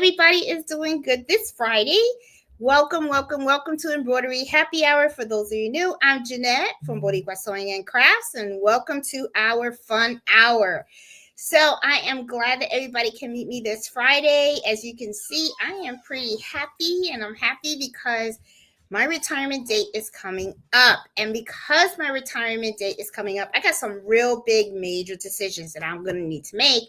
everybody is doing good this Friday. Welcome to Embroidery Happy Hour. For those of you new, I'm Jeanette from Boricua Sewing and Crafts, and welcome to our fun hour. So I am glad that everybody can meet me this Friday. As you can see, I am pretty happy, and I'm happy because my retirement date is coming up. And because my retirement date is coming up, I got some real big major decisions that I'm going to need to make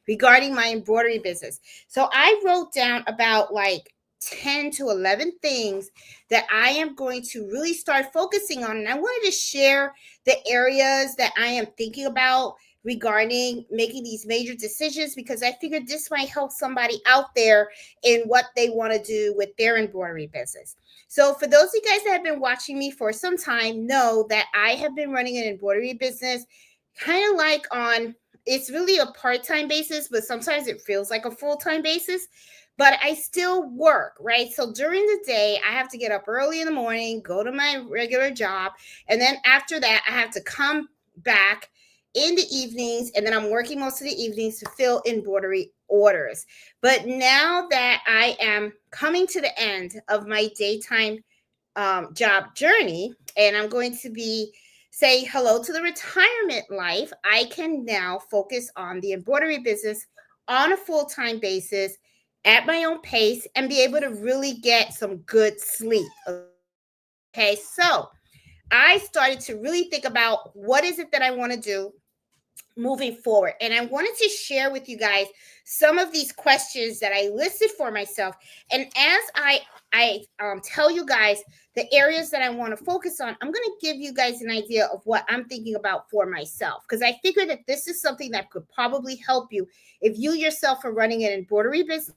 regarding my embroidery business. So I wrote down about like 10 to 11 things that I am going to really start focusing on. And I wanted to share the areas that I am thinking about regarding making these major decisions, because I figured this might help somebody out there in what they want to do with their embroidery business. So for those of you guys that have been watching me for some time, know that I have been running an embroidery business kind of like it's really a part-time basis, but sometimes it feels like a full-time basis. But I still work, right? So during the day, I have to get up early in the morning, go to my regular job. And then after that, I have to come back in the evenings. And then I'm working most of the evenings to fill embroidery orders. But now that I am coming to the end of my daytime job journey, and I'm going to be say hello to the retirement life, I can now focus on the embroidery business on a full-time basis at my own pace and be able to really get some good sleep. Okay, so I started to really think about what is it that I want to do moving forward. And I wanted to share with you guys some of these questions that I listed for myself. And as I tell you guys the areas that I want to focus on, I'm going to give you guys an idea of what I'm thinking about for myself, because I figure that this is something that could probably help you if you yourself are running an embroidery business,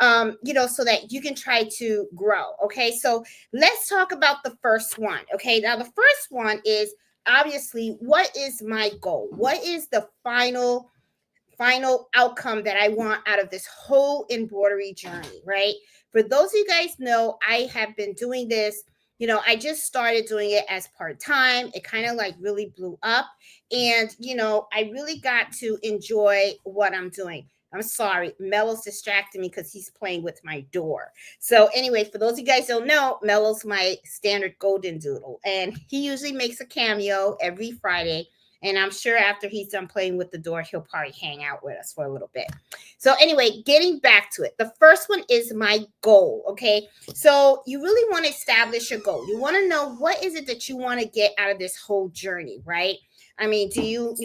so that you can try to grow. Okay, so let's talk about the first one. Okay, now the first one is obviously, what is my goal? What is the final outcome that I want out of this whole embroidery journey, right? For those of you guys know, I have been doing this. I just started doing it as part-time. It kind of like really blew up. And, I really got to enjoy what I'm doing. I'm sorry, Melo's distracting me because he's playing with my door. So anyway, for those of you guys who don't know, Melo's my standard golden doodle. And he usually makes a cameo every Friday. And I'm sure after he's done playing with the door, he'll probably hang out with us for a little bit. So anyway, getting back to it. The first one is my goal, okay? So you really want to establish your goal. You want to know what is it that you want to get out of this whole journey, right? I mean, do you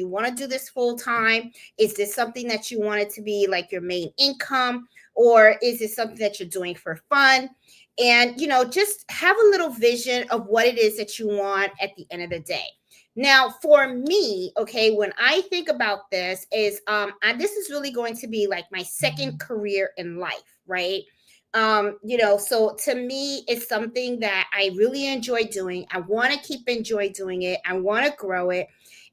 want to do this full time? Is this something that you want it to be like your main income? Or is it something that you're doing for fun? And, just have a little vision of what it is that you want at the end of the day. Now, for me, okay, when I think about this is, this is really going to be like my second career in life, right? So to me, it's something that I really enjoy doing. I want to keep enjoy doing it. I want to grow it.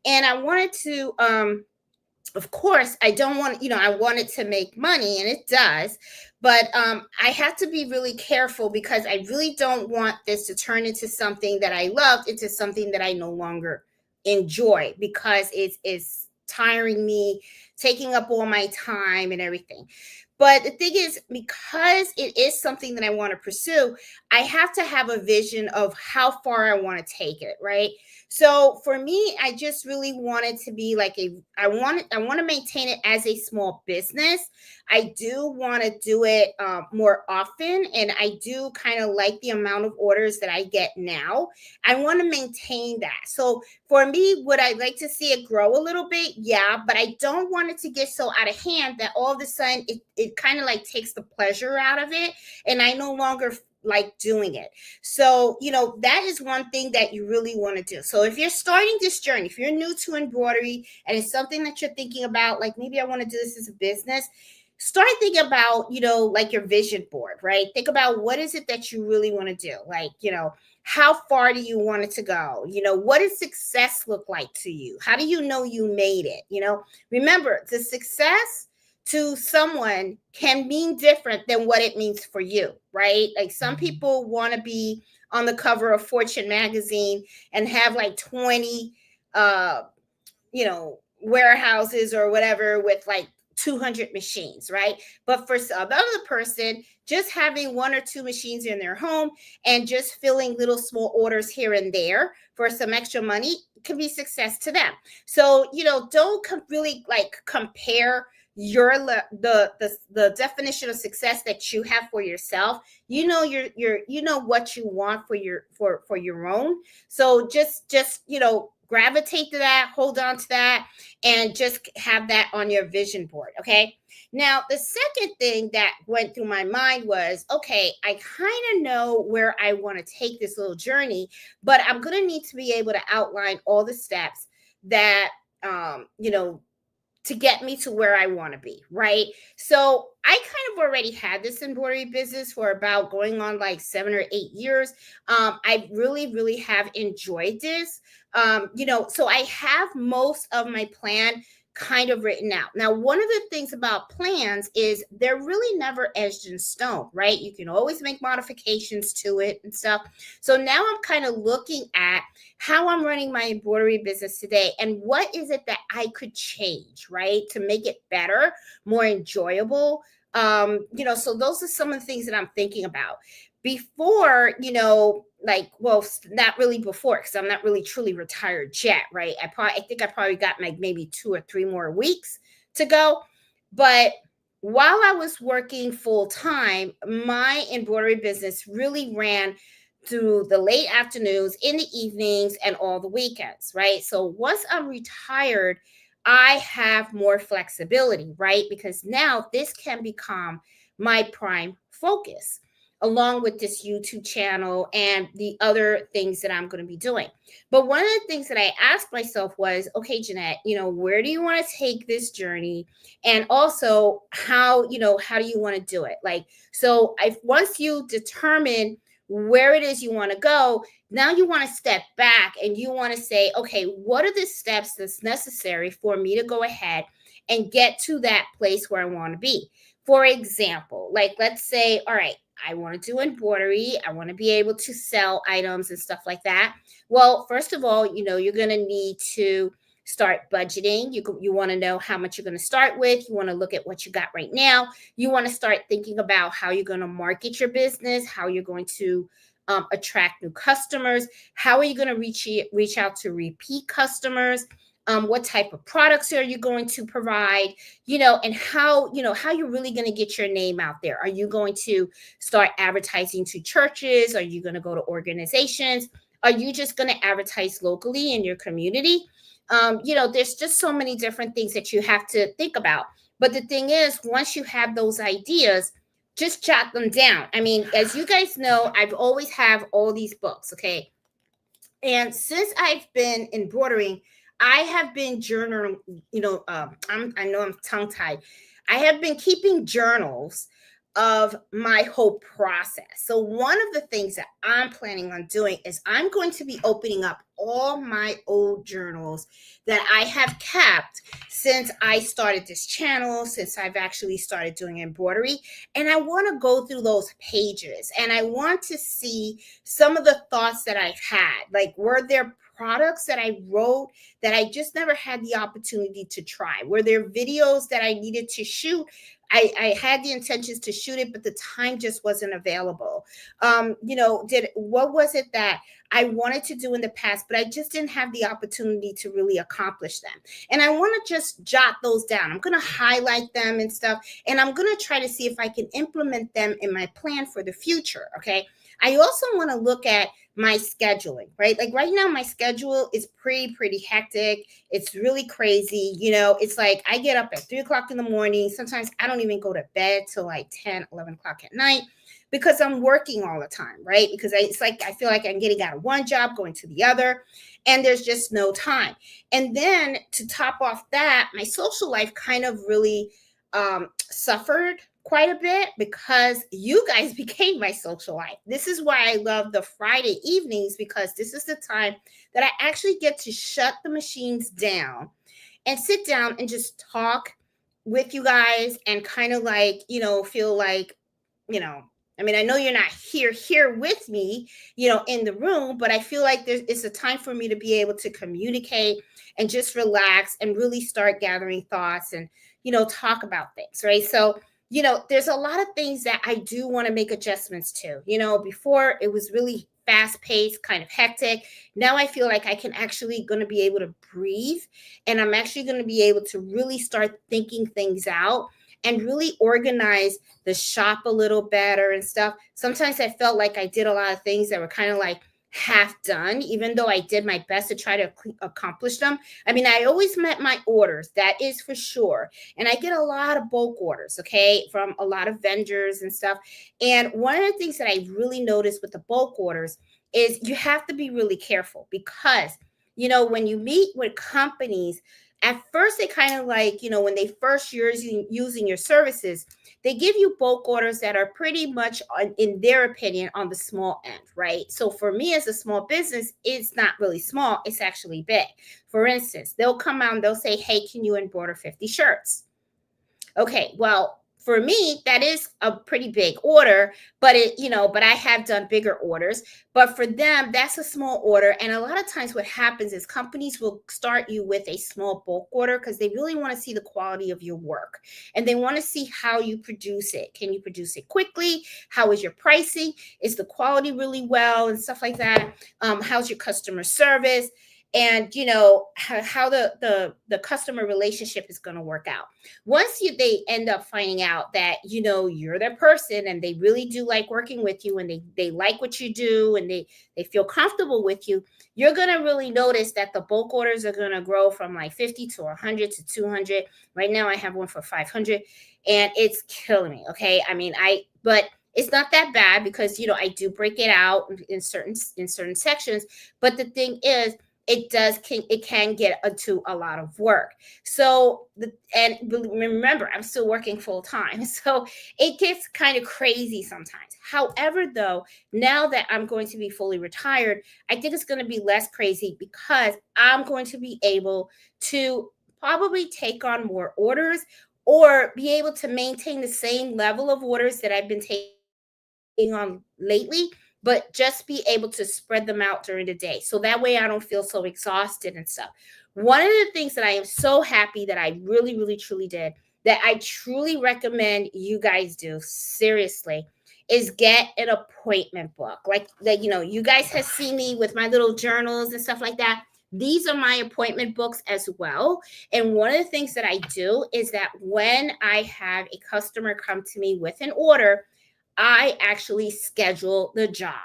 And I wanted to, of course, I don't want, I want it to make money, and it does. But I have to be really careful because I really don't want this to turn into something that I loved into something that I no longer enjoy, because it's tiring me, taking up all my time and everything. But the thing is, because it is something that I want to pursue, I have to have a vision of how far I want to take it, right? So for me, I just really wanted to be like I want to maintain it as a small business. I do want to do it more often, and I do kind of like the amount of orders that I get now. I want to maintain that. So for me, would I like to see it grow a little bit? Yeah, but I don't want it to get so out of hand that all of a sudden it kind of like takes the pleasure out of it, and I no longer like doing it. So, that is one thing that you really want to do. So if you're starting this journey, if you're new to embroidery and it's something that you're thinking about, like maybe I want to do this as a business, start thinking about, like your vision board, right? Think about what is it that you really want to do? Like, how far do you want it to go? What does success look like to you? How do you know you made it? Remember, the success to someone can mean different than what it means for you, right? Like some people want to be on the cover of Fortune magazine and have like 20, warehouses or whatever with like 200 machines, right? But for another person, just having one or two machines in their home and just filling little small orders here and there for some extra money can be success to them. So, don't really like compare your the definition of success that you have for yourself. What you want for your own. So just gravitate to that, hold on to that, and just have that on your vision board. Okay. Now, the second thing that went through my mind was, okay, I kind of know where I want to take this little journey, but I'm going to need to be able to outline all the steps that, to get me to where I want to be, right? So I kind of already had this embroidery business for about going on like 7 or 8 years. I really, really have enjoyed this. So I have most of my plan kind of written out. Now, one of the things about plans is they're really never etched in stone, right? You can always make modifications to it and stuff. So now I'm kind of looking at how I'm running my embroidery business today and what is it that I could change, right, to make it better, more enjoyable. So those are some of the things that I'm thinking about before, not really before, because I'm not really truly retired yet, right? I think I probably got like maybe 2 or 3 more weeks to go. But while I was working full time, my embroidery business really ran through the late afternoons, in the evenings, and all the weekends, right? So once I'm retired, I have more flexibility, right? Because now this can become my prime focus, along with this YouTube channel and the other things that I'm going to be doing. But one of the things that I asked myself was, okay, Jeanette, where do you want to take this journey? And also how do you want to do it? Like, so once you determine where it is you want to go, now you want to step back and you want to say, okay, what are the steps that's necessary for me to go ahead and get to that place where I want to be? For example, like, let's say, all right, I want to do embroidery. I want to be able to sell items and stuff like that. Well, first of all, you're going to need to start budgeting. You want to know how much you're going to start with. You want to look at what you got right now. You want to start thinking about how you're going to market your business, how you're going to attract new customers, how are you going to reach out to repeat customers, what type of products are you going to provide, and how you're really going to get your name out there. Are you going to start advertising to churches? Are you going to go to organizations? Are you just going to advertise locally in your community? There's just so many different things that you have to think about. But the thing is, once you have those ideas, just jot them down. I mean, as you guys know, I've always have all these books, okay? And since I've been embroidering, I have been journaling, I know I'm tongue tied. I have been keeping journals of my whole process. So one of the things that I'm planning on doing is I'm going to be opening up all my old journals that I have kept since I started this channel, since I've actually started doing embroidery. And I want to go through those pages and I want to see some of the thoughts that I've had. Like, were there products that I wrote that I just never had the opportunity to try? Were there videos that I needed to shoot? I had the intentions to shoot it, but the time just wasn't available. What was it that I wanted to do in the past, but I just didn't have the opportunity to really accomplish them? And I want to just jot those down. I'm going to highlight them and stuff, and I'm going to try to see if I can implement them in my plan for the future. Okay. I also want to look at my scheduling, right? Like right now, my schedule is pretty hectic. It's really crazy. It's like I get up at 3 o'clock in the morning. Sometimes I don't even go to bed till like 10, 11 o'clock at night because I'm working all the time, right? Because it's like I feel like I'm getting out of one job, going to the other, and there's just no time. And then to top off that, my social life kind of really suffered quite a bit because you guys became my social life. This is why I love the Friday evenings, because this is the time that I actually get to shut the machines down and sit down and just talk with you guys and kind of like, feel like, I mean, I know you're not here with me, in the room, but I feel like it's a time for me to be able to communicate and just relax and really start gathering thoughts and, talk about things, right? So, there's a lot of things that I do want to make adjustments to. Before it was really fast paced, kind of hectic. Now I feel like I can actually going to be able to breathe, and I'm actually going to be able to really start thinking things out and really organize the shop a little better and stuff. Sometimes I felt like I did a lot of things that were kind of like half done, even though I did my best to try to accomplish them. I mean, I always met my orders, that is for sure. And I get a lot of bulk orders, okay, from a lot of vendors and stuff. And one of the things that I really noticed with the bulk orders is you have to be really careful because, when you meet with companies, at first they kind of like, when they first using your services, they give you bulk orders that are pretty much in their opinion on the small end, right? So for me as a small business, it's not really small, it's actually big. For instance, they'll come out and they'll say, hey, can you embroider 50 shirts? Okay, well, for me, that is a pretty big order, but but I have done bigger orders. But for them, that's a small order. And a lot of times what happens is companies will start you with a small bulk order because they really want to see the quality of your work. And they want to see how you produce it. Can you produce it quickly? How is your pricing? Is the quality really well and stuff like that? How's your customer service? And how the customer relationship is going to work out. Once they end up finding out that you're their person and they really do like working with you and they like what you do and they feel comfortable with you, you're going to really notice that the bulk orders are going to grow from like 50 to 100 to 200. Right now I have one for 500 and it's killing me. Okay, I mean, but it's not that bad because I do break it out in certain sections. But the thing is, it can get into a lot of work. So and remember, I'm still working full time, so it gets kind of crazy sometimes. However, though, now that I'm going to be fully retired, I think it's going to be less crazy because I'm going to be able to probably take on more orders or be able to maintain the same level of orders that I've been taking on lately, but just be able to spread them out during the day. So that way I don't feel so exhausted and stuff. One of the things that I am so happy that I really, really, truly did, that I truly recommend you guys do, seriously, is get an appointment book. Like you guys have seen me with my little journals and stuff like that. These are my appointment books as well. And one of the things that I do is that when I have a customer come to me with an order, I actually schedule the job.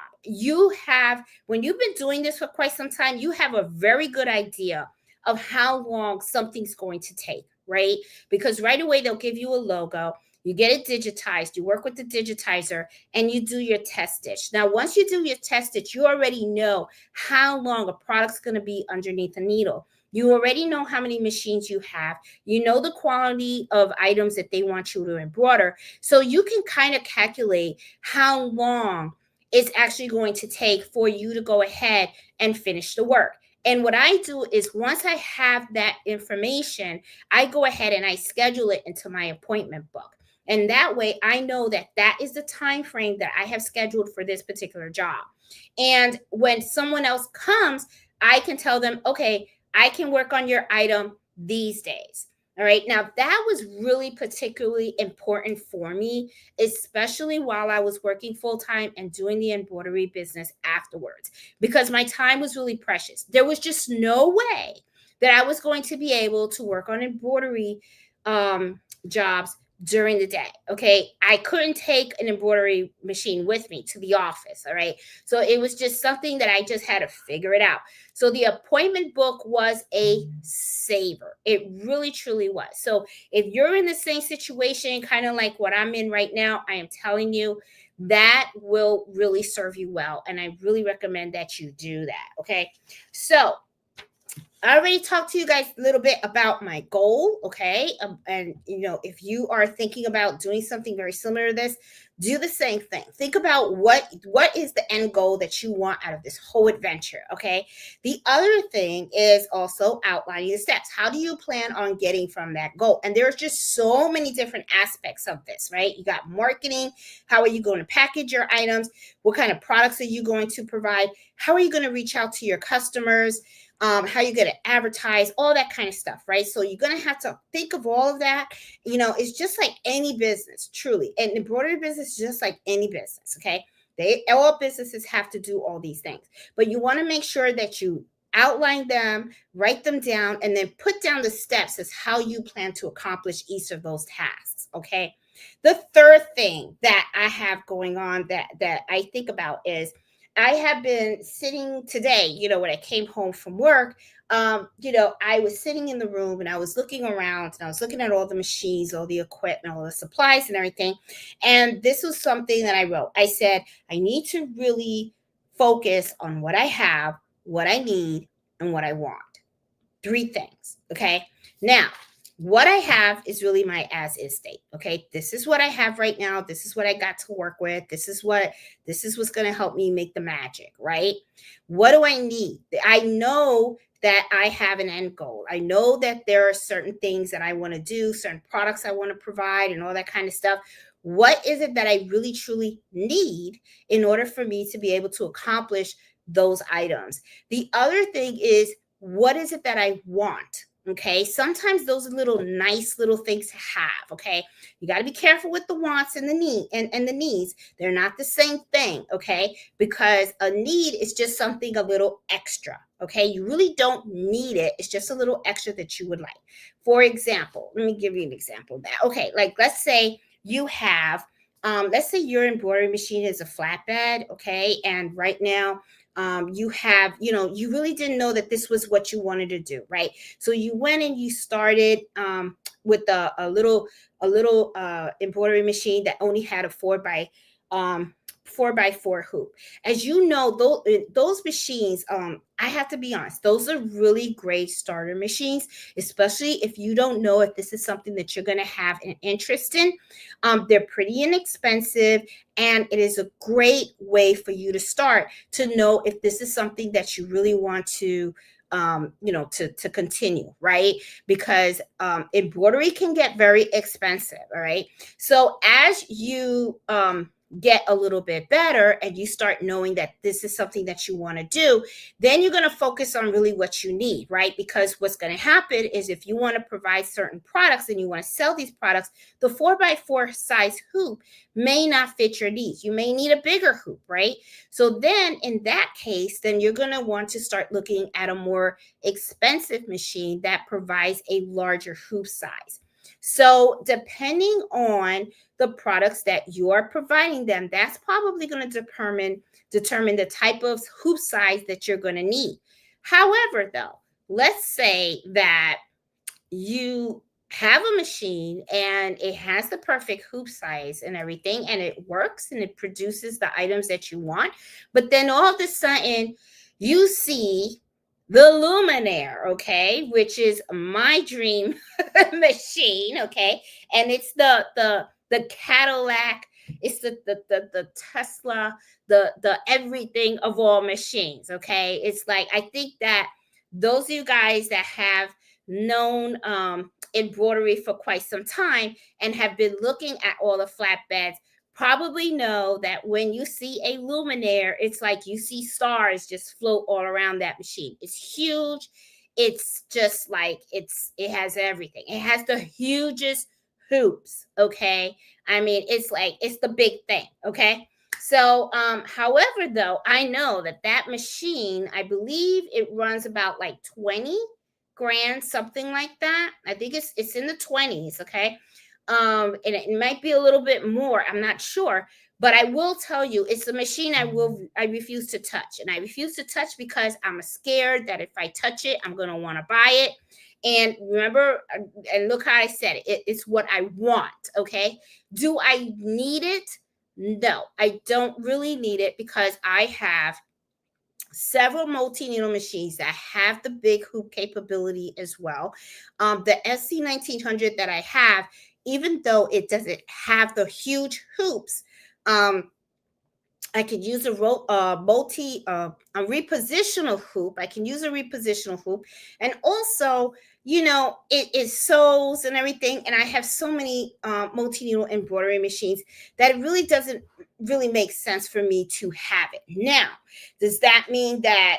When you've been doing this for quite some time, you have a very good idea of how long something's going to take, right? Because right away they'll give you a logo, you get it digitized, you work with the digitizer, and you do your test stitch. Now, once you do your test stitch, you already know how long a product's going to be underneath a needle. You already know how many machines you have. You know the quality of items that they want you to embroider. So you can kind of calculate how long it's actually going to take for you to go ahead and finish the work. And what I do is once I have that information, I go ahead and I schedule it into my appointment book. And that way I know that that is the time frame that I have scheduled for this particular job. And when someone else comes, I can tell them, okay, I can work on your item these days. All right. Now, that was really particularly important for me, especially while I was working full time and doing the embroidery business afterwards, because my time was really precious. There was just no way that I was going to be able to work on embroidery jobs during the day. Okay. I couldn't take an embroidery machine with me to the office. All right. So it was just something that I just had to figure it out. So the appointment book was a saver. It really, truly was. So if you're in the same situation, kind of like what I'm in right now, I am telling you, that will really serve you well. And I really recommend that you do that. Okay. So I already talked to you guys a little bit about my goal, okay? And if you are thinking about doing something very similar to this, do the same thing. Think about what is the end goal that you want out of this whole adventure, okay? The other thing is also outlining the steps. How do you plan on getting from that goal? And there's just so many different aspects of this, right? You got marketing. How are you going to package your items? What kind of products are you going to provide? How are you going to reach out to your customers? How you going to advertise, all that kind of stuff, right? So you're going to have to think of all of that. It's just like any business, truly. And embroidery business is just like any business, okay? All businesses have to do all these things, but you want to make sure that you outline them, write them down, and then put down the steps as how you plan to accomplish each of those tasks, okay? The third thing that I have going on that I think about is I have been sitting today, when I came home from work, I was sitting in the room and I was looking around and I was looking at all the machines, all the equipment, all the supplies and everything. And this was something that I wrote. I said, I need to really focus on what I have, what I need, and what I want. Three things. Okay. Now, what I have is really my as is state. Okay. This is what I have right now. This is what I got to work with. This is what's going to help me make the magic, right? What do I need? I know that I have an end goal. I know that there are certain things that I want to do, certain products I want to provide, and all that kind of stuff. What is it that I really truly need in order for me to be able to accomplish those items? The other thing is, what is it that I want? Okay. Sometimes those are little nice little things to have. Okay. You got to be careful with the wants and the need and the needs. They're not the same thing. Okay. Because a need is just something a little extra. Okay. You really don't need it. It's just a little extra that you would like. For example, let me give you an example of that. Okay. Like let's say you have, let's say your embroidery machine is a flatbed. Okay. And right now, you have, you really didn't know that this was what you wanted to do, right? So you went and you started with a little embroidery machine that only had a um, 4x4 hoop. As you know, those machines, I have to be honest, those are really great starter machines, especially if you don't know if this is something that you're going to have an interest in. They're pretty inexpensive, and it is a great way for you to start to know if this is something that you really want to to continue, right? Because embroidery can get very expensive. All right. So as you get a little bit better and you start knowing that this is something that you want to do, then you're going to focus on really what you need, right? Because what's going to happen is if you want to provide certain products and you want to sell these products, the 4x4 size hoop may not fit your needs. You may need a bigger hoop, right? So then in that case, then you're going to want to start looking at a more expensive machine that provides a larger hoop size. So depending on the products that you are providing them, that's probably going to determine the type of hoop size that you're going to need. However, though, let's say that you have a machine and it has the perfect hoop size and everything, and it works and it produces the items that you want, but then all of a sudden you see the luminaire, okay, which is my dream machine, okay, and it's the Cadillac, it's the Tesla, the everything of all machines, okay. It's like, I think that those of you guys that have known embroidery for quite some time and have been looking at all the flatbeds probably know that when you see a luminaire, it's like you see stars just float all around that machine. It's huge. It's just like it has everything. It has the hugest hoops. Okay. I mean, it's like it's the big thing. Okay. So, however, though, I know that machine, I believe it runs about like 20 grand, something like that. I think it's in the 20s, okay? And it might be a little bit more, I'm not sure, but I will tell you it's a machine I refuse to touch. And I refuse to touch because I'm scared that if I touch it, I'm going to want to buy it. And remember, and look how I said it's what I want, okay? Do I need it? No, I don't really need it because I have several multi-needle machines that have the big hoop capability as well. The SC1900 that I have, even though it doesn't have the huge hoops, Um, I could use a repositional hoop. I can use a repositional hoop, and also, it sews and everything. And I have so many multi needle embroidery machines that it really doesn't really make sense for me to have it. Now, does that mean that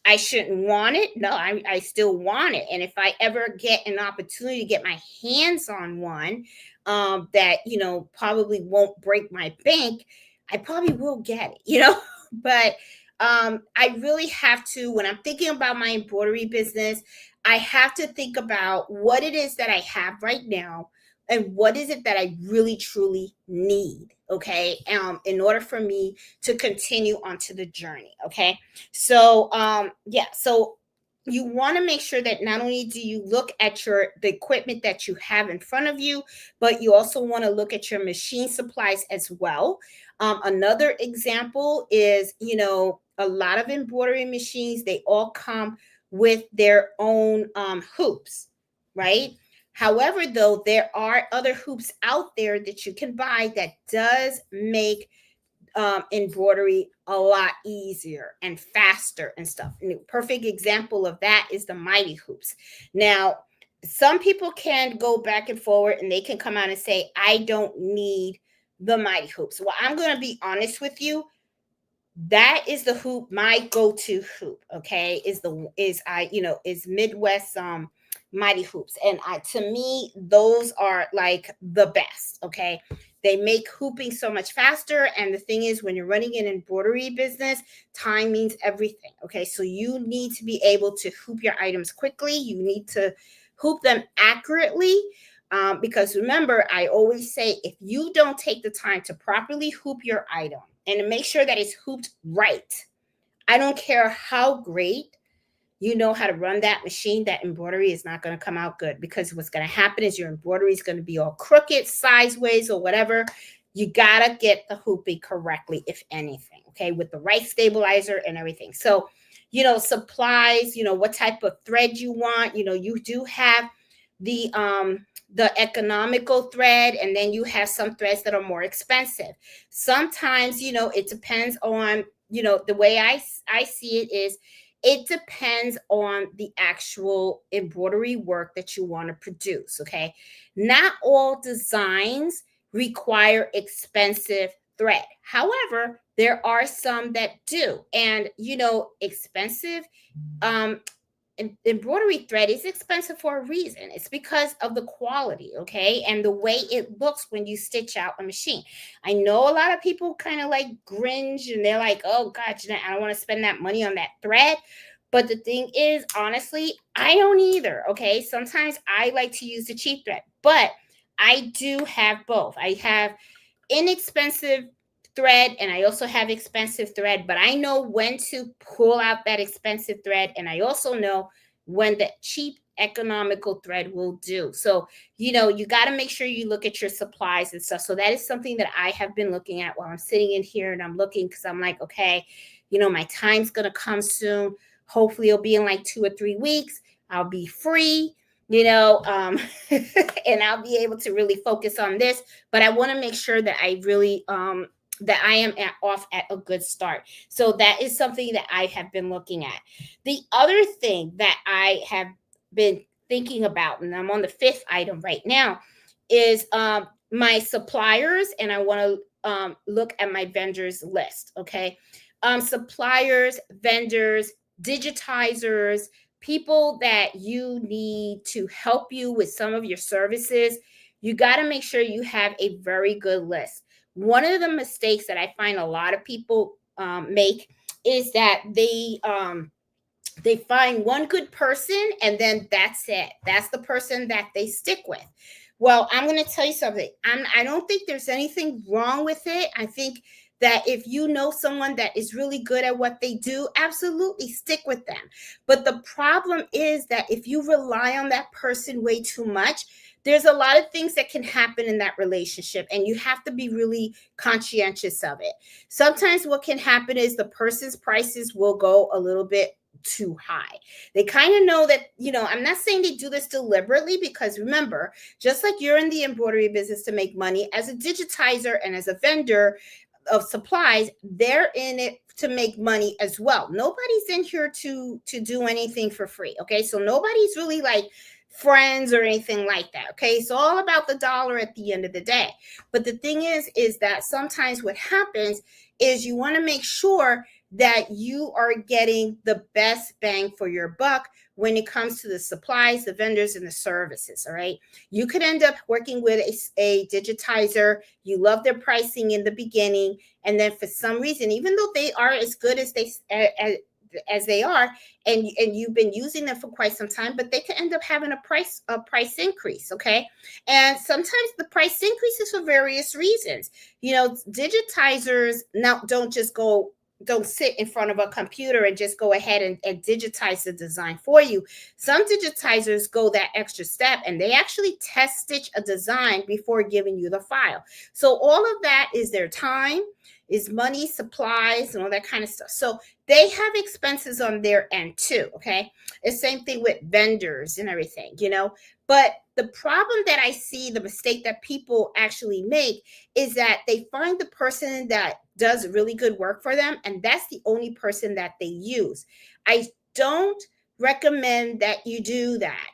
I shouldn't want it? No, I still want it. And if I ever get an opportunity to get my hands on one, that, probably won't break my bank, I probably will get it. But I really have to, when I'm thinking about my embroidery business, I have to think about what it is that I have right now and what is it that I really truly need. Okay. In order for me to continue onto the journey. Okay. So, yeah. So you want to make sure that not only do you look at the equipment that you have in front of you, but you also want to look at your machine supplies as well. Another example is, a lot of embroidery machines, they all come with their own hoops, right? However, though, there are other hoops out there that you can buy that does make embroidery a lot easier and faster and stuff. And a perfect example of that is the mighty hoops. Now, some people can go back and forward and they can come out and say, I don't need the mighty hoops. Well, I'm going to be honest with you. That is the hoop, my go-to hoop. Okay. Is Midwest mighty hoops. And to me, those are like the best. Okay. They make hooping so much faster. And the thing is, when you're running an embroidery business, time means everything. Okay. So you need to be able to hoop your items quickly. You need to hoop them accurately. Because remember, I always say, if you don't take the time to properly hoop your item and to make sure that it's hooped right, I don't care how great you know how to run that machine, that embroidery is not going to come out good, because what's going to happen is your embroidery is going to be all crooked, sideways, or whatever. You got to get the hooping correctly, if anything, okay, with the right stabilizer and everything. So, supplies, what type of thread you want, you do have the economical thread, and then you have some threads that are more expensive. Sometimes, it depends on, the way I see it is, it depends on the actual embroidery work that you want to produce. Okay. Not all designs require expensive thread. However, there are some that do. And, expensive embroidery thread is expensive for a reason. It's because of the quality, okay, and the way it looks when you stitch out a machine. I know a lot of people kind of like cringe and they're like, oh God, Jeanette, I don't want to spend that money on that thread. But the thing is, honestly, I don't either. Okay. Sometimes I like to use the cheap thread, but I do have both. I have inexpensive thread and I also have expensive thread, but I know when to pull out that expensive thread, and I also know when the cheap economical thread will do. So, you got to make sure you look at your supplies and stuff. So that is something that I have been looking at while I'm sitting in here, and I'm looking because I'm like, okay, my time's going to come soon. Hopefully it'll be in like 2 or 3 weeks. I'll be free, and I'll be able to really focus on this. But I want to make sure that I really that I am off at a good start. So that is something that I have been looking at. The other thing that I have been thinking about, and I'm on the 5th item right now, is my suppliers, and I want to look at my vendors list. Okay. Suppliers, vendors, digitizers, people that you need to help you with some of your services. You got to make sure you have a very good list. One of the mistakes that I find a lot of people make is that they find one good person and then that's it. That's the person that they stick with. Well, I'm going to tell you something. I don't think there's anything wrong with it. I think that if you know someone that is really good at what they do, absolutely stick with them. But the problem is that if you rely on that person way too much, there's a lot of things that can happen in that relationship, and you have to be really conscientious of it. Sometimes what can happen is the person's prices will go a little bit too high. They kind of know that, I'm not saying they do this deliberately, because remember, just like you're in the embroidery business to make money, as a digitizer and as a vendor of supplies, they're in it to make money as well. Nobody's in here to do anything for free. Okay. So nobody's really like friends or anything like that. Okay. It's all about the dollar at the end of the day. But the thing is that sometimes what happens is you want to make sure that you are getting the best bang for your buck when it comes to the supplies, the vendors, and the services. All right. You could end up working with a digitizer. You love their pricing in the beginning. And then for some reason, even though they are as good as they are, and you've been using them for quite some time, but they can end up having a price increase. Okay. And sometimes the price increases for various reasons. Digitizers now don't sit in front of a computer and just go ahead and digitize the design for you. Some digitizers go that extra step, and they actually test stitch a design before giving you the file. So all of that is their time, is money, supplies, and all that kind of stuff. So they have expenses on their end too. Okay. The same thing with vendors and everything, but the problem that I see, the mistake that people actually make, is that they find the person that does really good work for them, and that's the only person that they use. I don't recommend that you do that.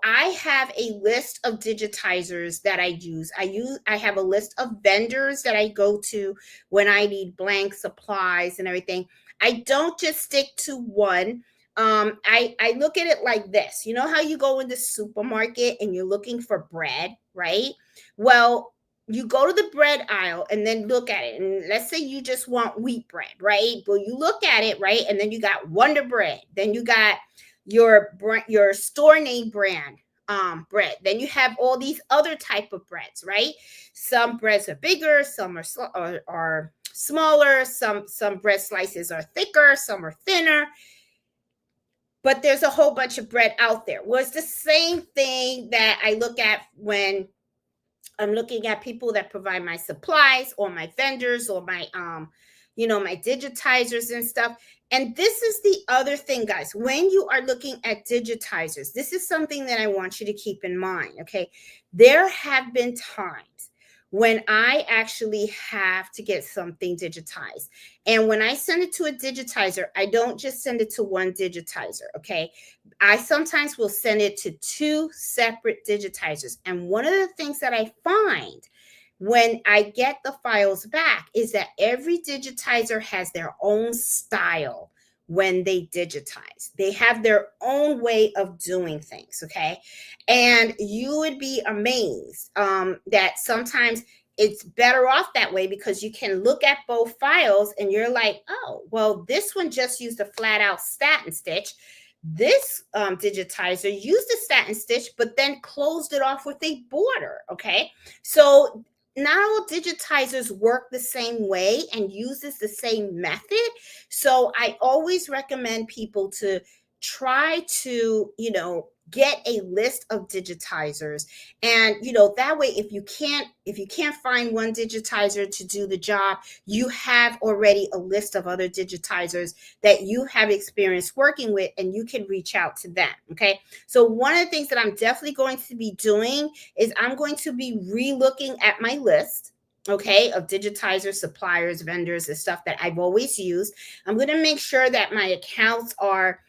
I have a list of digitizers that I use. I have a list of vendors that I go to when I need blank supplies and everything. I don't just stick to one. I look at it like this. You know how you go in the supermarket and you're looking for bread, right? Well, you go to the bread aisle and then look at it. And let's say you just want wheat bread, right? Well, you look at it, right? And then you got Wonder Bread. Then you got your store name brand bread. Then you have all these other type of breads, right? Some breads are bigger, some are smaller, some bread slices are thicker, some are thinner. But there's a whole bunch of bread out there. Well, it's the same thing that I look at when I'm looking at people that provide my supplies, or my vendors, or my my digitizers and stuff. And this is the other thing, guys. When you are looking at digitizers, this is something that I want you to keep in mind. Okay. There have been times when I actually have to get something digitized. And when I send it to a digitizer, I don't just send it to one digitizer. Okay. I sometimes will send it to two separate digitizers. And one of the things that I find when I get the files back is that every digitizer has their own style when they digitize. They have their own way of doing things, okay? And you would be amazed that sometimes it's better off that way, because you can look at both files and you're like, oh, well, this one just used a flat out satin stitch. This digitizer used a satin stitch, but then closed it off with a border, okay? So not all digitizers work the same way and uses the same method. So I always recommend people to try to, get a list of digitizers. And, that way, if you can't find one digitizer to do the job, you have already a list of other digitizers that you have experience working with, and you can reach out to them. Okay. So one of the things that I'm definitely going to be doing is I'm going to be re-looking at my list, okay, of digitizers, suppliers, vendors, and stuff that I've always used. I'm going to make sure that my accounts are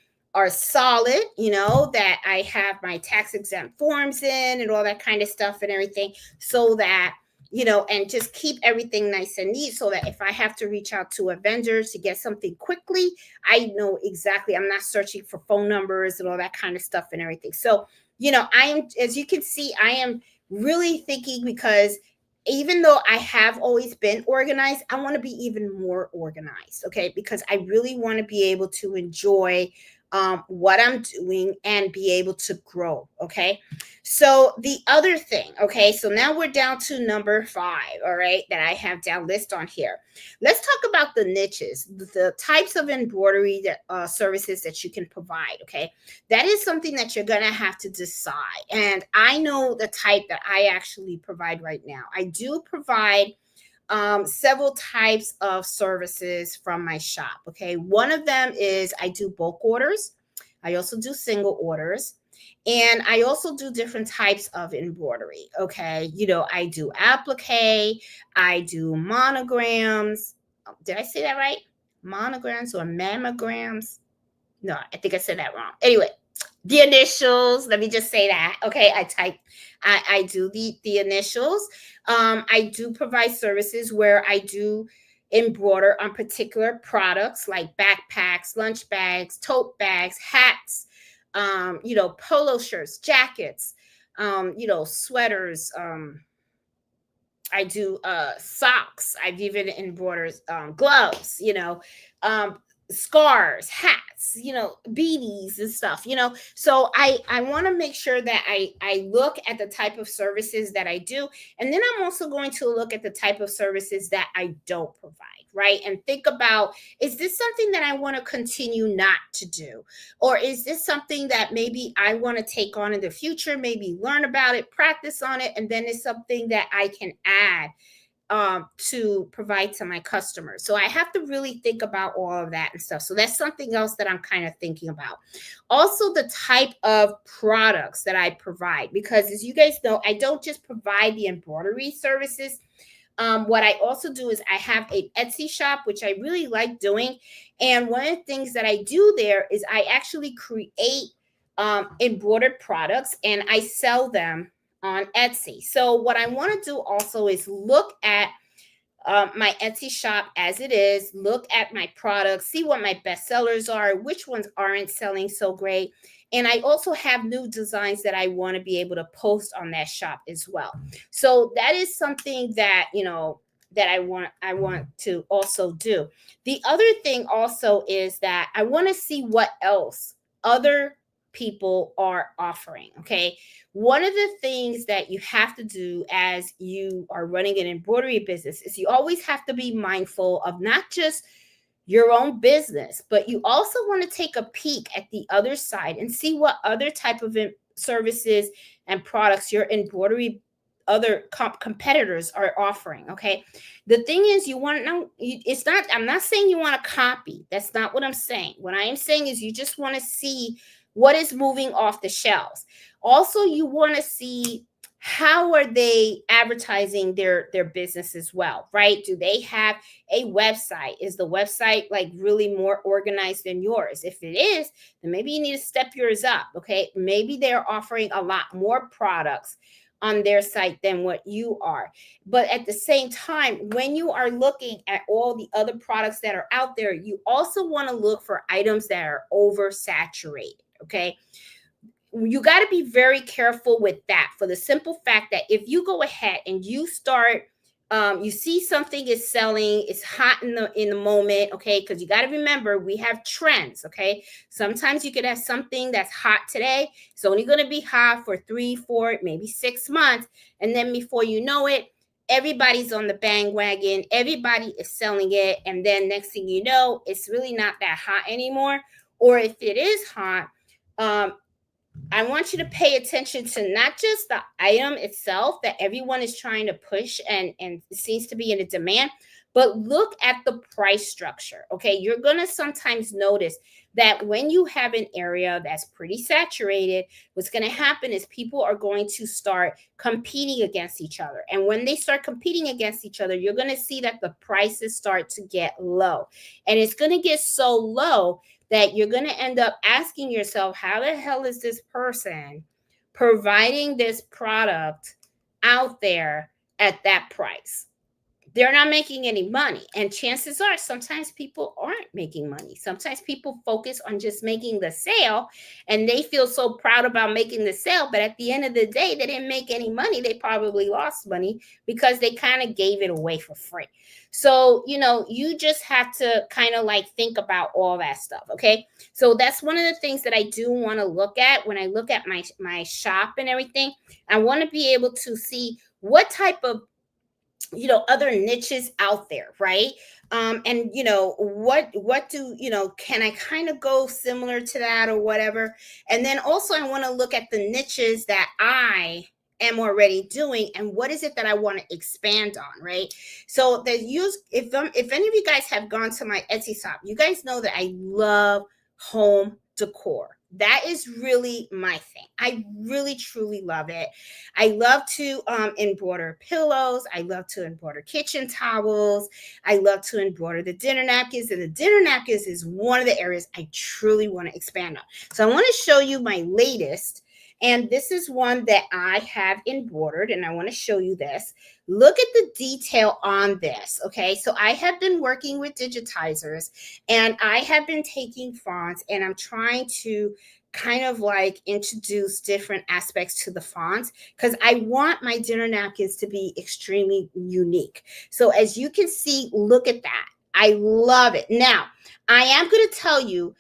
solid, that I have my tax exempt forms in and all that kind of stuff and everything, so that, and just keep everything nice and neat, so that if I have to reach out to a vendor to get something quickly, I know exactly. I'm not searching for phone numbers and all that kind of stuff and everything. So, I am, as you can see, I am really thinking, because even though I have always been organized, I want to be even more organized. Okay. Because I really want to be able to enjoy what I'm doing and be able to grow. Okay. So the other thing, okay, so now we're down to number 5, all right, that I have down list on here. Let's talk about the niches, the types of embroidery that services that you can provide. Okay. That is something that you're going to have to decide. And I know the type that I actually provide right now. I do provide several types of services from my shop. Okay. One of them is I do bulk orders. I also do single orders. And I also do different types of embroidery. Okay. I do applique, I do monograms. Did I say that right? Monograms or mammograms? No, I think I said that wrong. Anyway, the initials, let me just say that. Okay. I do the initials. I do provide services where I do embroider on particular products like backpacks, lunch bags, tote bags, hats, polo shirts, jackets, sweaters. I do socks. I've even embroidered gloves, um, scarves, hats, beanies and stuff, So I want to make sure that I look at the type of services that I do. And then I'm also going to look at the type of services that I don't provide, right? And think about, is this something that I want to continue not to do? Or is this something that maybe I want to take on in the future, maybe learn about it, practice on it, and then it's something that I can add to provide to my customers. So I have to really think about all of that and stuff. So that's something else that I'm kind of thinking about. Also, the type of products that I provide, because as you guys know, I don't just provide the embroidery services. What I also do is I have a Etsy shop, which I really like doing. And one of the things that I do there is I actually create embroidered products and I sell them on Etsy. So what I want to do also is look at my Etsy shop as it is, look at my products, see what my best sellers are, which ones aren't selling so great. And I also have new designs that I want to be able to post on that shop as well. So that is something that, that I want to also do. The other thing also is that I want to see what else other people are offering. Okay. One of the things that you have to do as you are running an embroidery business is you always have to be mindful of not just your own business, but you also want to take a peek at the other side and see what other type of services and products your embroidery other competitors are offering. Okay. The thing is, you want to know, I'm not saying you want to copy. That's not what I'm saying. What I am saying is you just want to see what is moving off the shelves. Also, you want to see how are they advertising their business as well, right? Do they have a website? Is the website like really more organized than yours? If it is, then maybe you need to step yours up. Okay. Maybe they're offering a lot more products on their site than what you are. But at the same time, when you are looking at all the other products that are out there, you also want to look for items that are oversaturated. Okay. You got to be very careful with that, for the simple fact that if you go ahead and you start, you see something is selling, it's hot in the moment, okay? Because you got to remember, we have trends, okay? Sometimes you could have something that's hot today. It's only going to be hot for 3, 4, maybe 6 months. And then before you know it, everybody's on the bandwagon. Everybody is selling it. And then next thing you know, it's really not that hot anymore. Or if it is hot, I want you to pay attention to not just the item itself that everyone is trying to push and seems to be in a demand, but look at the price structure. Okay. You're going to sometimes notice that when you have an area that's pretty saturated, what's going to happen is people are going to start competing against each other. And when they start competing against each other, you're going to see that the prices start to get low. And it's going to get so low that you're going to end up asking yourself, how the hell is this person providing this product out there at that price? They're not making any money. And chances are sometimes people aren't making money. Sometimes people focus on just making the sale and they feel so proud about making the sale. But at the end of the day, they didn't make any money. They probably lost money because they kind of gave it away for free. So, you just have to kind of like think about all that stuff. Okay. So that's one of the things that I do want to look at when I look at my shop and everything. I want to be able to see what type of other niches out there, right? And what do can I kind of go similar to that or whatever? And then also I want to look at the niches that I am already doing, and what is it that I want to expand on, right? So if any of you guys have gone to my Etsy shop, you guys know that I love home decor. That is really my thing. I really truly love it. I love to embroider pillows. I love to embroider kitchen towels. I love to embroider the dinner napkins, and the dinner napkins is one of the areas I truly want to expand on. So I want to show you my latest, and this is one that I have embroidered, and I want to show you this. Look at the detail on this, okay? So I have been working with digitizers, and I have been taking fonts, and I'm trying to kind of like introduce different aspects to the fonts, because I want my dinner napkins to be extremely unique. So as you can see, look at that. I love it. Now, I am going to tell you,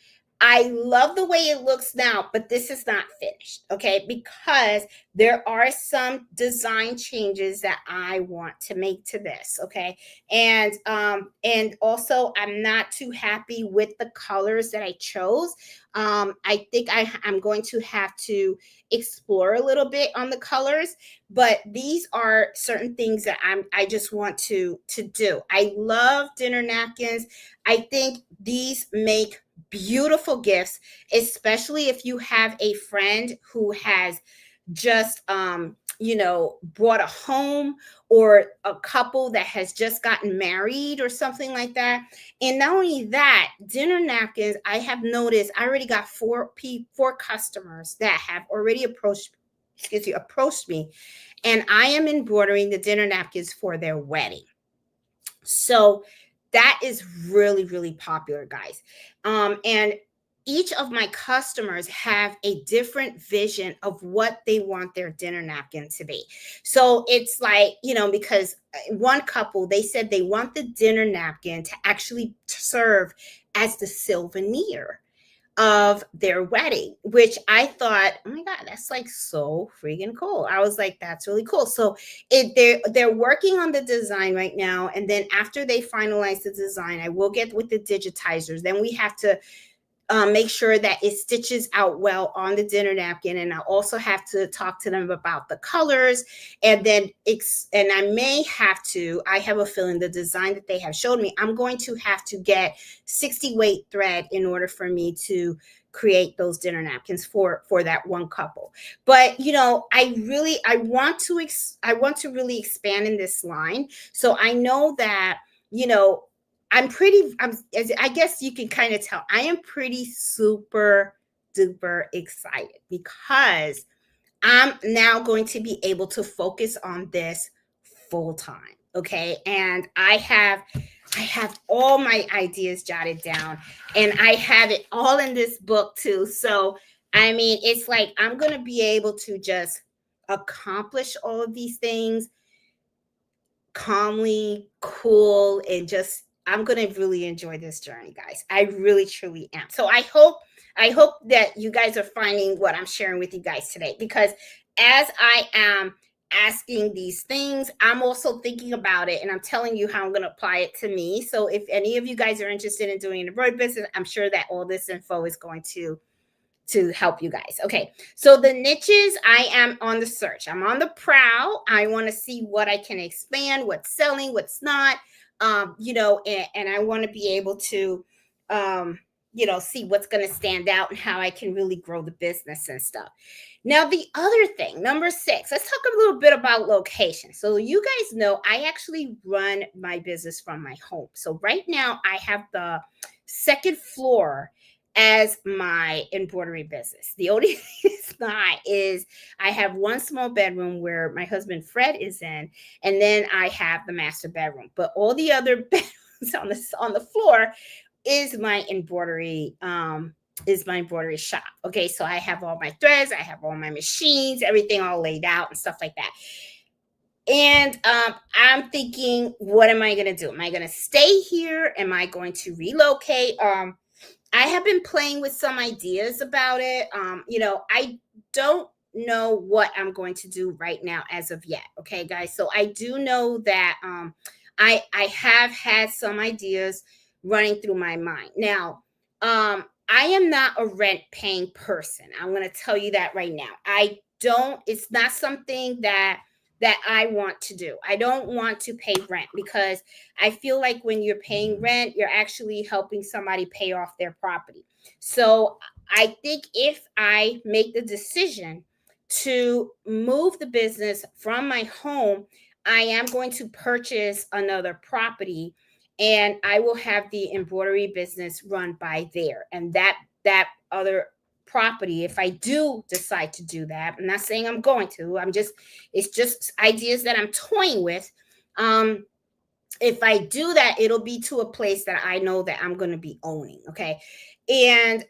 I love the way it looks now, but this is not finished, okay? Because there are some design changes that I want to make to this, okay? And also I'm not too happy with the colors that I chose. I think I'm going to have to explore a little bit on the colors, but these are certain things that I just want to do. I love dinner napkins. I think these make beautiful gifts, especially if you have a friend who has just brought a home, or a couple that has just gotten married or something like that. And not only that, dinner napkins, I have noticed I already got four customers that have already approached me, and I am embroidering the dinner napkins for their wedding. So that is really, really popular, guys. And each of my customers have a different vision of what they want their dinner napkin to be. So it's like, because one couple, they said they want the dinner napkin to actually serve as the souvenir of their wedding, which I thought, oh my God, that's like so freaking cool. I was like, that's really cool. So they're working on the design right now. And then after they finalize the design, I will get with the digitizers. Then we have to make sure that it stitches out well on the dinner napkin. And I also have to talk to them about the colors. And then I have a feeling the design that they have showed me, I'm going to have to get 60 weight thread in order for me to create those dinner napkins for that one couple. But I want to really expand in this line. So I know that, I guess you can kind of tell, I am pretty super duper excited, because I'm now going to be able to focus on this full time. Okay. And I have all my ideas jotted down, and I have it all in this book too. So, I mean, it's like I'm going to be able to just accomplish all of these things calmly, cool, and just I'm going to really enjoy this journey, guys. I really truly am. So I hope that you guys are finding what I'm sharing with you guys today, because as I am asking these things, I'm also thinking about it, and I'm telling you how I'm going to apply it to me. So if any of you guys are interested in doing an embroidery business, I'm sure that all this info is going to help you guys. Okay. So the niches, I am on the search. I'm on the prowl. I want to see what I can expand, what's selling, what's not, and I want to be able to, see what's going to stand out and how I can really grow the business and stuff. Now, the other thing, number 6, let's talk a little bit about location. So you guys know I actually run my business from my home. So right now I have the second floor as my embroidery business. The only thing it's not is I have one small bedroom where my husband Fred is in, and then I have the master bedroom. But all the other bedrooms on the floor is my embroidery shop. Okay, so I have all my threads, I have all my machines, everything all laid out and stuff like that. And I'm thinking, what am I going to do? Am I going to stay here? Am I going to relocate? I have been playing with some ideas about it. I don't know what I'm going to do right now as of yet. Okay, guys. So I do know that I have had some ideas running through my mind. Now, I am not a rent paying person. I'm going to tell you that right now. I it's not something that I want to do. I don't want to pay rent because I feel like when you're paying rent, you're actually helping somebody pay off their property. So I think if I make the decision to move the business from my home, I am going to purchase another property, and I will have the embroidery business run by there. And that other property, if I do decide to do that, I'm not saying I'm going to, it's just ideas that I'm toying with. If I do that, it'll be to a place that I know that I'm going to be owning. Okay. And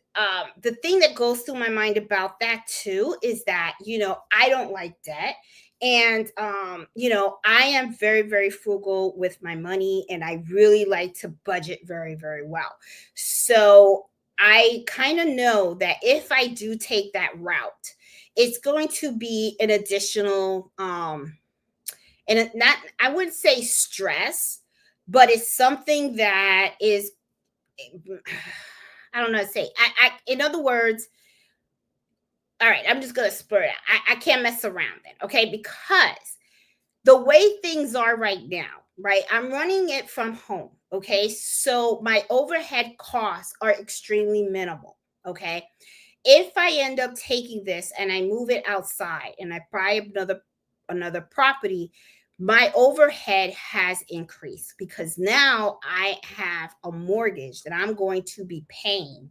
the thing that goes through my mind about that too is that, I don't like debt. And, I am very, very frugal with my money, and I really like to budget very, very well. So I kind of know that if I do take that route, it's going to be an additional, and not, I wouldn't say stress, but it's something that is, I don't know how to say. In other words, all right, I'm just gonna spur it out. I can't mess around then, okay? Because the way things are right now, right? I'm running it from home, okay? So my overhead costs are extremely minimal, okay? If I end up taking this and I move it outside and I buy another property, my overhead has increased because now I have a mortgage that I'm going to be paying,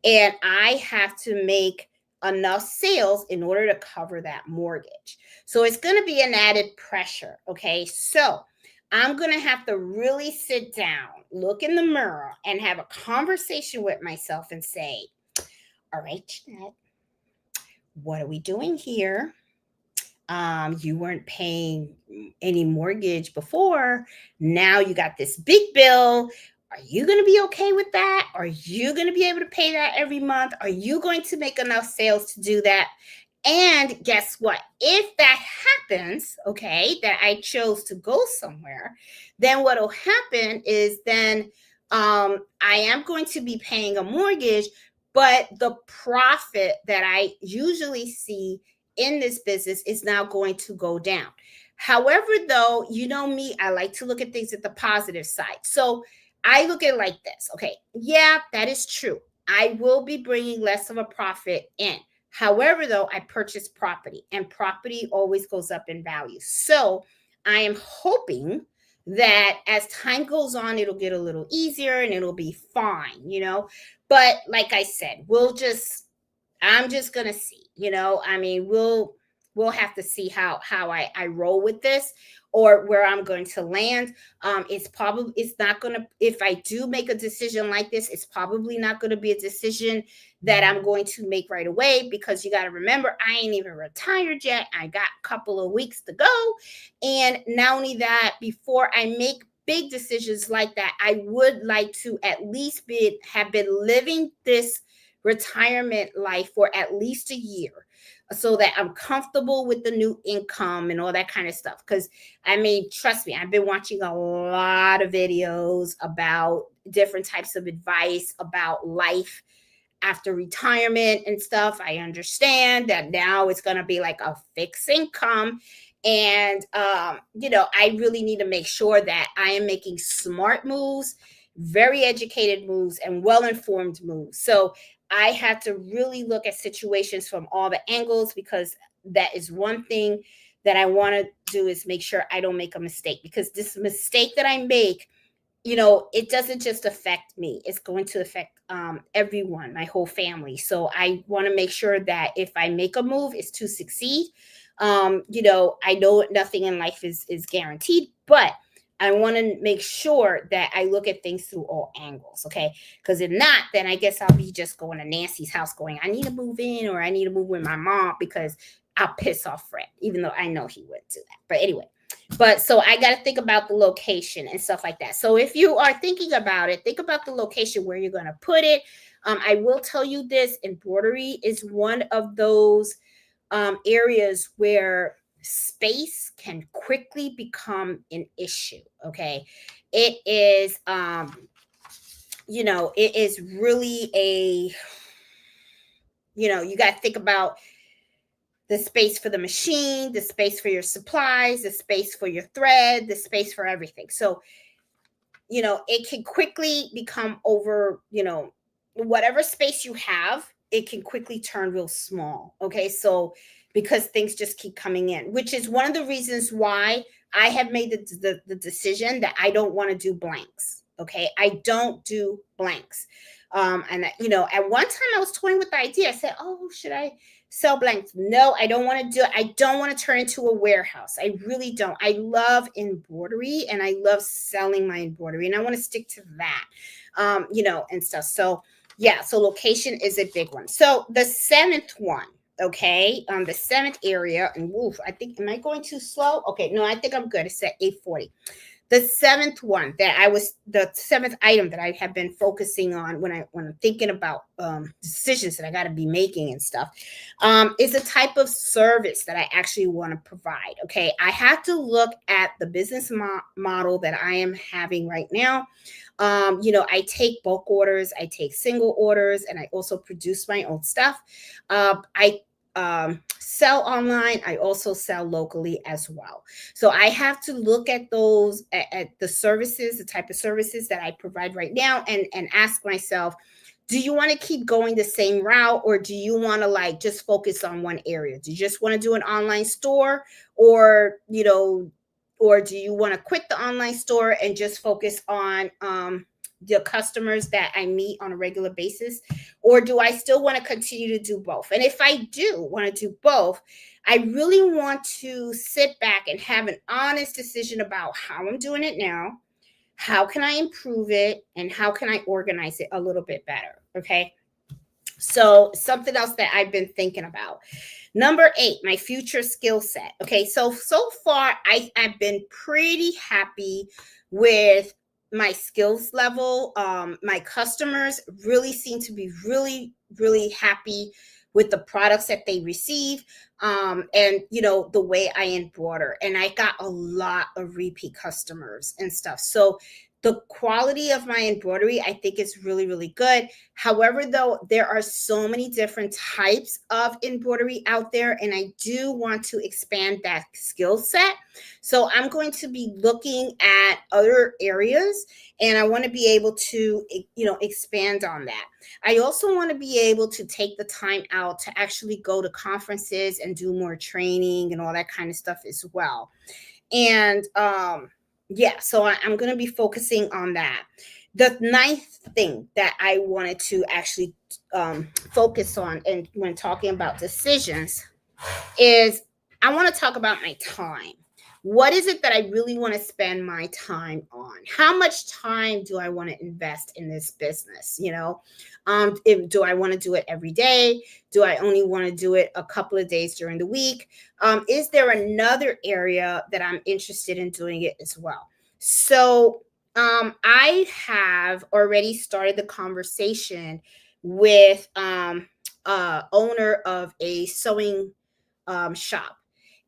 and I have to make enough sales in order to cover that mortgage. So it's going to be an added pressure. Okay. So I'm going to have to really sit down, look in the mirror, and have a conversation with myself and say, all right, Jeanette, what are we doing here? You weren't paying any mortgage before. Now you got this big bill. Are you going to be okay with that? Are you going to be able to pay that every month? Are you going to make enough sales to do that? And guess what? If that happens, okay, that I chose to go somewhere, then what will happen is then I am going to be paying a mortgage, but the profit that I usually see in this business is now going to go down. However, though, you know me, I like to look at things at the positive side. So I look at it like this. Okay, yeah, that is true. I will be bringing less of a profit in. However, though, I purchased property, and property always goes up in value. So I am hoping that as time goes on, it'll get a little easier and it'll be fine. But like I said, I'm just gonna see. I mean, we'll have to see how I roll with this, or where I'm going to land. It's not gonna, if I do make a decision like this, it's probably not gonna be a decision that I'm going to make right away, because you got to remember, I ain't even retired yet. I got a couple of weeks to go. And not only that, before I make big decisions like that, I would like to at least have been living this retirement life for at least a year, so that I'm comfortable with the new income and all that kind of stuff. Because I mean, trust me, I've been watching a lot of videos about different types of advice about life after retirement and stuff. I understand that now it's going to be like a fixed income. And, I really need to make sure that I am making smart moves, very educated moves, and well informed moves. So I had to really look at situations from all the angles, because that is one thing that I want to do, is make sure I don't make a mistake, because this mistake that I make, it doesn't just affect me. It's going to affect everyone, my whole family. So I want to make sure that if I make a move, it's to succeed. I know nothing in life is guaranteed, but I want to make sure that I look at things through all angles. Okay. Because if not, then I guess I'll be just going to Nancy's house going, I need to move in, or I need to move with my mom, because I'll piss off Fred, even though I know he wouldn't do that. But anyway, so I got to think about the location and stuff like that. So if you are thinking about it, think about the location where you're going to put it. I will tell you this, embroidery is one of those areas where space can quickly become an issue. Okay. It is, it is really you got to think about the space for the machine, the space for your supplies, the space for your thread, the space for everything. So, it can quickly become over, whatever space you have, it can quickly turn real small. Okay. So, because things just keep coming in, which is one of the reasons why I have made the decision that I don't want to do blanks. Okay. I don't do blanks. And at one time I was toying with the idea. I said, oh, should I sell blanks? No, I don't want to do it. I don't want to turn into a warehouse. I really don't. I love embroidery and I love selling my embroidery, and I want to stick to that, and stuff. So yeah, so location is a big one. So the seventh one, okay, the seventh area, and woof, I think, am I going too slow? Okay, no, I think I'm good. It's at 8:40. The seventh item that I have been focusing on when I'm thinking about decisions that I got to be making and stuff, is a type of service that I actually want to provide. Okay, I have to look at the business model that I am having right now. I take bulk orders, I take single orders, and I also produce my own stuff. I sell online. I also sell locally as well. So I have to look at those, at the services, the type of services that I provide right now, and ask myself, do you want to keep going the same route, or do you want to like just focus on one area? Do you just want to do an online store, or or do you want to quit the online store and just focus on the customers that I meet on a regular basis? Or do I still want to continue to do both? And if I do want to do both, I really want to sit back and have an honest decision about how I'm doing it now, how can I improve it, and how can I organize it a little bit better. Okay. So something else that I've been thinking about. Number 8, my future skill set. Okay, so far I've been pretty happy with my skills level. My customers really seem to be really, really happy with the products that they receive, and the way I embroider. And I got a lot of repeat customers and stuff. So the quality of my embroidery, I think, is really, really good. However, though, there are so many different types of embroidery out there, and I do want to expand that skill set. So I'm going to be looking at other areas, and I want to be able to, expand on that. I also want to be able to take the time out to actually go to conferences and do more training and all that kind of stuff as well. And yeah, so I'm going to be focusing on that. The ninth thing that I wanted to actually focus on, and when talking about decisions, is I want to talk about my time. What is it that I really want to spend my time on? How much time do I want to invest in this business? Do I want to do it every day? Do I only want to do it a couple of days during the week? Is there another area that I'm interested in doing it as well? So I have already started the conversation with owner of a sewing shop.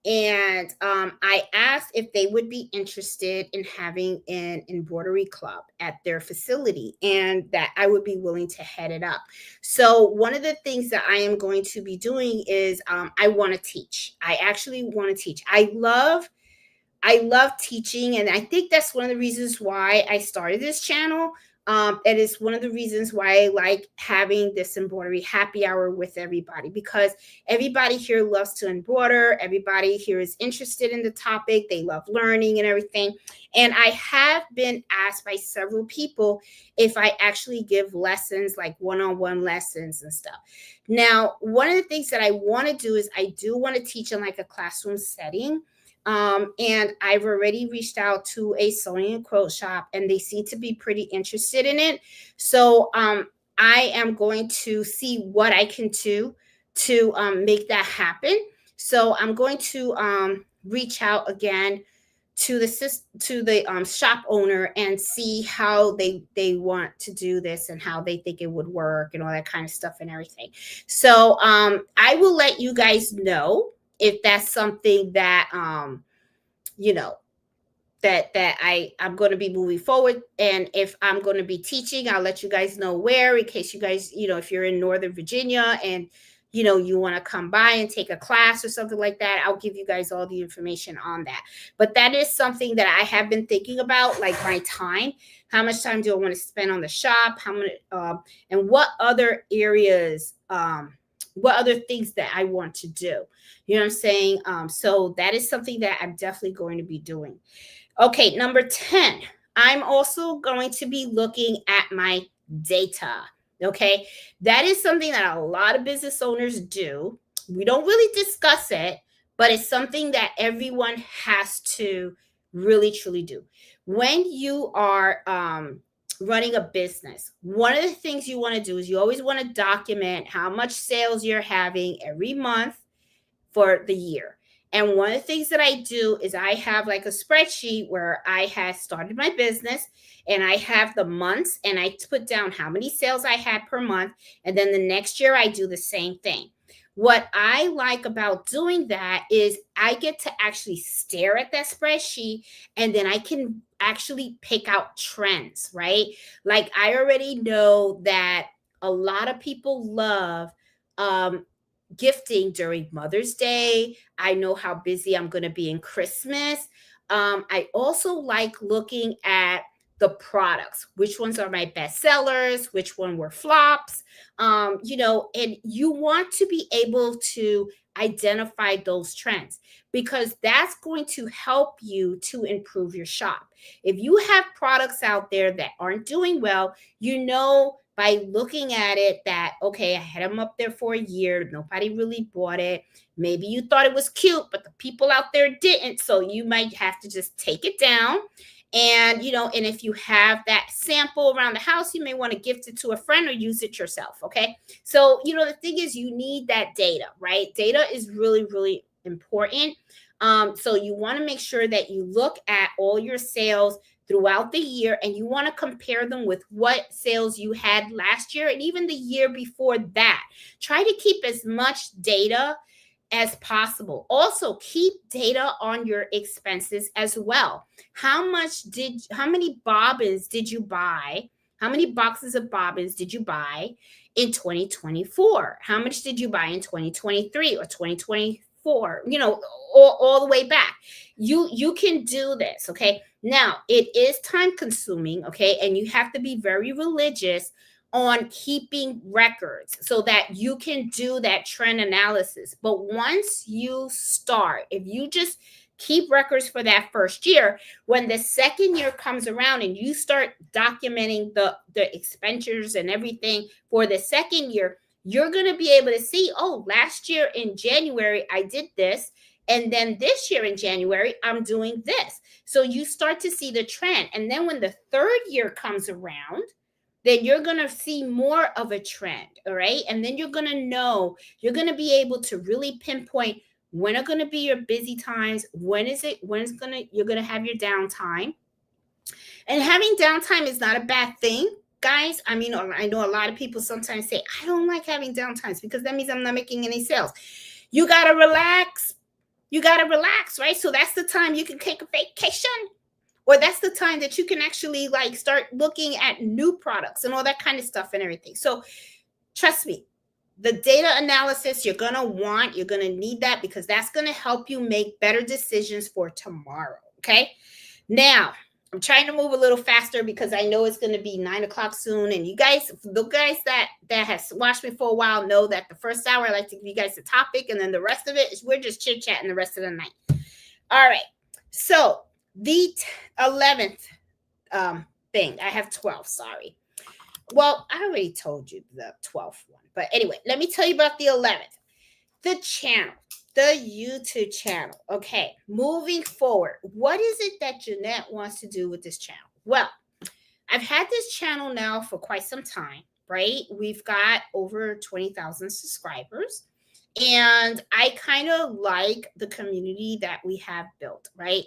And I asked if they would be interested in having an embroidery club at their facility, and that I would be willing to head it up. So one of the things that I am going to be doing is I want to teach. I actually want to teach. I love teaching, and I think that's one of the reasons why I started this channel. It is one of the reasons why I like having this embroidery happy hour with everybody, because everybody here loves to embroider. Everybody here is interested in the topic. They love learning and everything. And I have been asked by several people if I actually give lessons, like one-on-one lessons and stuff. Now, one of the things that I want to do is I do want to teach in like a classroom setting. And I've already reached out to a sewing and quilt shop, and they seem to be pretty interested in it. So I am going to see what I can do to make that happen. So I'm going to reach out again to the shop owner and see how they want to do this and how they think it would work and all that kind of stuff and everything. So I will let you guys know if that's something that I'm going to be moving forward. And if I'm going to be teaching, I'll let you guys know where, in case you guys, if you're in Northern Virginia and you want to come by and take a class or something like that, I'll give you guys all the information on that. But that is something that I have been thinking about, like my time. How much time do I want to spend on the shop? How many, and what other areas, what other things that I want to do? You know what I'm saying? So that is something that I'm definitely going to be doing. Okay, number 10, I'm also going to be looking at my data. Okay, that is something that a lot of business owners do. We don't really discuss it, but it's something that everyone has to really truly do. When you are running a business, one of the things you want to do is you always want to document how much sales you're having every month for the year. And one of the things that I do is I have like a spreadsheet where I have started my business and I have the months and I put down how many sales I had per month. And then the next year I do the same thing. What I like about doing that is I get to actually stare at that spreadsheet and then I can actually pick out trends, right? Like I already know that a lot of people love gifting during Mother's Day. I know how busy I'm going to be in Christmas. I also like looking at the products, which ones are my best sellers, which one were flops, and you want to be able to identify those trends because that's going to help you to improve your shop. If you have products out there that aren't doing well, by looking at it that, okay, I had them up there for a year, nobody really bought it. Maybe you thought it was cute, but the people out there didn't. So you might have to just take it down. And if you have that sample around the house, you may want to gift it to a friend or use it yourself. Okay. So, the thing is, you need that data, right? Data is really, really important. So you want to make sure that you look at all your sales throughout the year and you want to compare them with what sales you had last year and even the year before that. Try to keep as much data as possible. Also, keep data on your expenses as well. How many bobbins did you buy? How many boxes of bobbins did you buy in 2024? How much did you buy in 2023 or 2024? All the way back. You can do this, okay? Now, it is time consuming, okay? And you have to be very religious on keeping records so that you can do that trend analysis. But once you start, if you just keep records for that first year, when the second year comes around and you start documenting the expenditures and everything for the second year, you're going to be able to see, oh, last year in January, I did this. And then this year in January, I'm doing this. So you start to see the trend. And then when the third year comes around, then you're going to see more of a trend. All right. And then you're going to be able to really pinpoint when are going to be your busy times. You're going to have your downtime. And having downtime is not a bad thing, guys. I mean, I know a lot of people sometimes say, I don't like having downtimes because that means I'm not making any sales. You got to relax. Right? So that's the time you can take a vacation, or that's the time that you can actually start looking at new products and all that kind of stuff and everything. So trust me, the data analysis you're going to need that because that's going to help you make better decisions for tomorrow. Okay. Now, I'm trying to move a little faster because I know it's going to be 9:00 soon. And the guys that has watched me for a while know that the first hour I like to give you guys the topic, and then the rest of it is we're just chit chatting the rest of the night. All right. So the 11th thing, I have 12. Sorry. Well, I already told you the 12th one, but anyway, let me tell you about the 11th. The channel. The YouTube channel. Okay, moving forward, what is it that Jeanette wants to do with this channel? Well, I've had this channel now for quite some time, right? We've got over 20,000 subscribers, and I kind of like the community that we have built, right?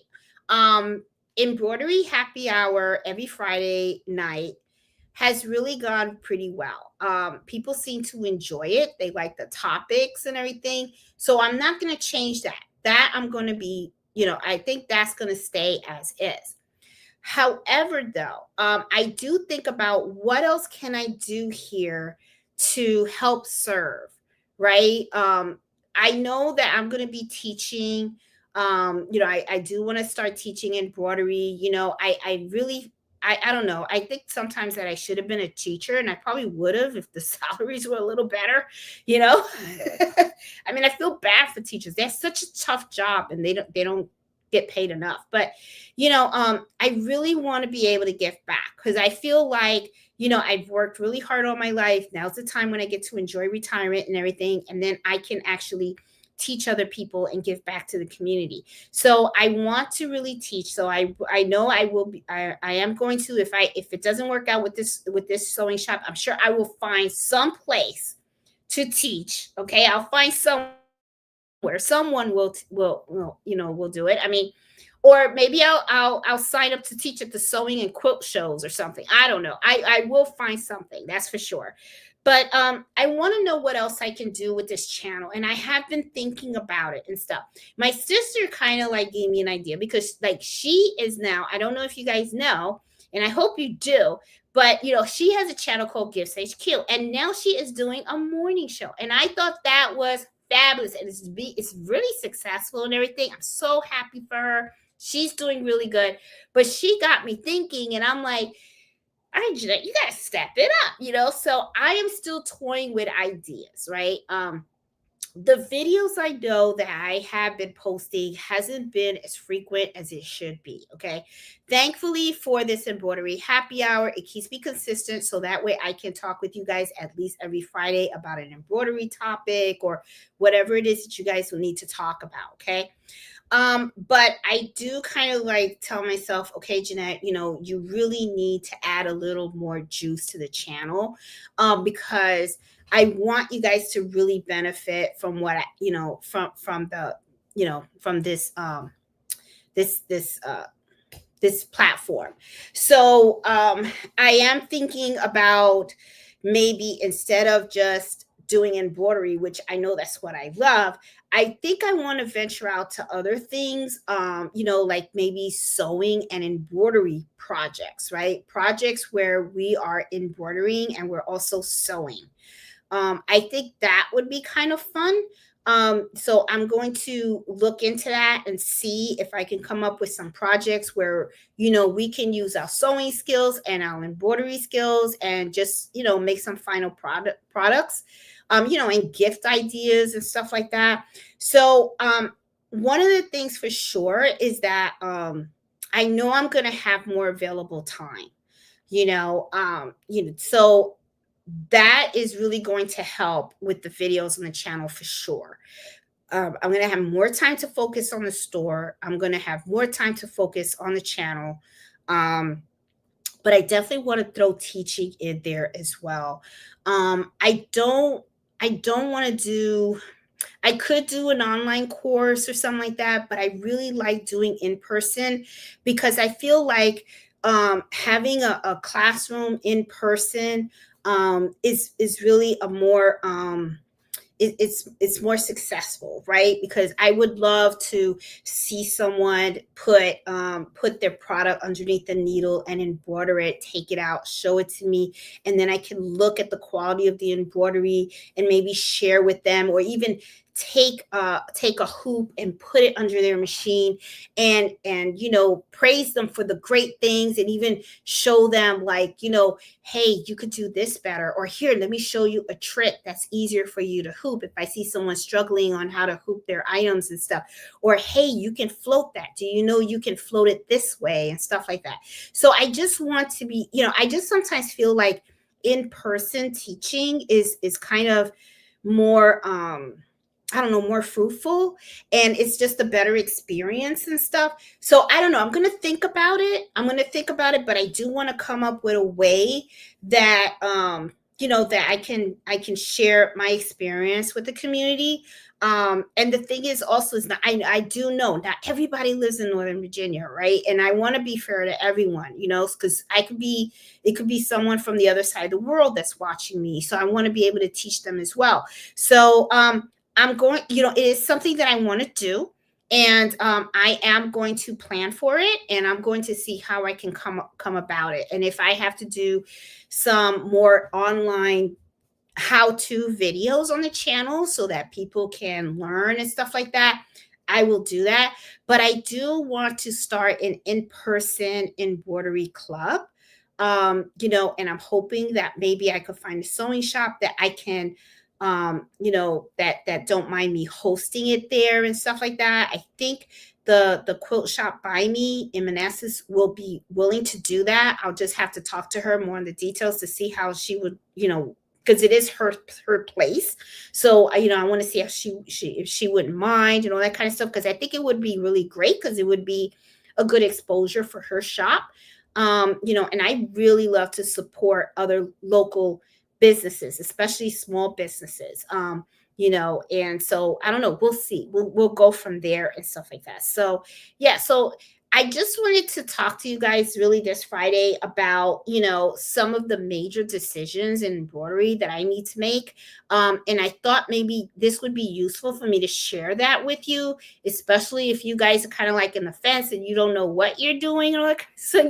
Embroidery happy hour every Friday night has really gone pretty well. People seem to enjoy it. They like the topics and everything. So I'm not going to change that. That I'm going to be, I think that's going to stay as is. However, though, I do think about what else can I do here to help serve, right? I know that I'm going to be teaching. I do want to start teaching embroidery. I really, I don't know. I think sometimes that I should have been a teacher, and I probably would have if the salaries were a little better, you know. I mean, I feel bad for teachers. They have such a tough job, and they don't get paid enough. But I really want to be able to give back, because I feel like, I've worked really hard all my life. Now's the time when I get to enjoy retirement and everything. And then I can actually teach other people and give back to the community. So I want to really teach. So I know I will be, I am going to, if it doesn't work out with this sewing shop, I'm sure I will find some place to teach. Okay. I'll find somewhere someone will do it. I mean, or maybe I'll sign up to teach at the sewing and quilt shows or something. I don't know. I will find something, that's for sure. But I want to know what else I can do with this channel, and I have been thinking about it and stuff. My sister kind of like gave me an idea, because like she is now, I don't know if you guys know, and I hope you do, but she has a channel called Gifts HQ, and now she is doing a morning show, and I thought that was fabulous, and it's really successful and everything. I'm so happy for her. She's doing really good. But she got me thinking, and I'm like, all right, Jeanette, you gotta step it up. So I am still toying with ideas, right? The videos I know that I have been posting hasn't been as frequent as it should be. Okay. Thankfully for this embroidery happy hour, it keeps me consistent. So that way I can talk with you guys at least every Friday about an embroidery topic or whatever it is that you guys will need to talk about. Okay. But I do kind of like tell myself, okay, Jeanette, you really need to add a little more juice to the channel, because I want you guys to really benefit from what from the, from this platform. So I am thinking about, maybe instead of just doing embroidery, which I know that's what I love, I think I want to venture out to other things, like maybe sewing and embroidery projects, right? Projects where we are embroidering and we're also sewing. I think that would be kind of fun. So I'm going to look into that and see if I can come up with some projects where, we can use our sewing skills and our embroidery skills and just, make some final products, and gift ideas and stuff like that. So, one of the things for sure is that, I know I'm going to have more available time, so that is really going to help with the videos on the channel for sure. I'm going to have more time to focus on the store. I'm going to have more time to focus on the channel. But I definitely want to throw teaching in there as well. I don't want to do, I could do an online course or something like that, but I really like doing in person, because I feel like having a classroom in person is really a more it's more successful, right? Because I would love to see someone put their product underneath the needle and embroider it, take it out, show it to me, and then I can look at the quality of the embroidery and maybe share with them, or even take a hoop and put it under their machine, and praise them for the great things, and even show them, like, hey, you could do this better, or here, let me show you a trick that's easier for you to hoop, if I see someone struggling on how to hoop their items and stuff. Or, hey, you can float that, do you know you can float it this way, and stuff like that. So I just want to be, I just sometimes feel like in-person teaching is kind of more I don't know, more fruitful, and it's just a better experience and stuff. So I don't know. I'm going to think about it. But I do want to come up with a way that, that I can share my experience with the community. And the thing is also is that I do know not everybody lives in Northern Virginia, right? And I want to be fair to everyone, because it could be someone from the other side of the world that's watching me. So I want to be able to teach them as well. So, I'm going, it is something that I want to do. And I am going to plan for it, and I'm going to see how I can come about it. And if I have to do some more online how-to videos on the channel so that people can learn and stuff like that, I will do that. But I do want to start an in-person embroidery club. And I'm hoping that maybe I could find a sewing shop that I can that don't mind me hosting it there and stuff like that. I think the quilt shop by me in Manassas will be willing to do that. I'll just have to talk to her more on the details to see how she would, because it is her place. So I want to see if if she wouldn't mind and all that kind of stuff, because I think it would be really great, because it would be a good exposure for her shop. And I really love to support other local businesses, especially small businesses. And so I don't know, we'll see. We'll go from there and stuff like that. So yeah, so I just wanted to talk to you guys really this Friday about, some of the major decisions in embroidery that I need to make. And I thought maybe this would be useful for me to share that with you, especially if you guys are kind of like in the fence and you don't know what you're doing, or like, so,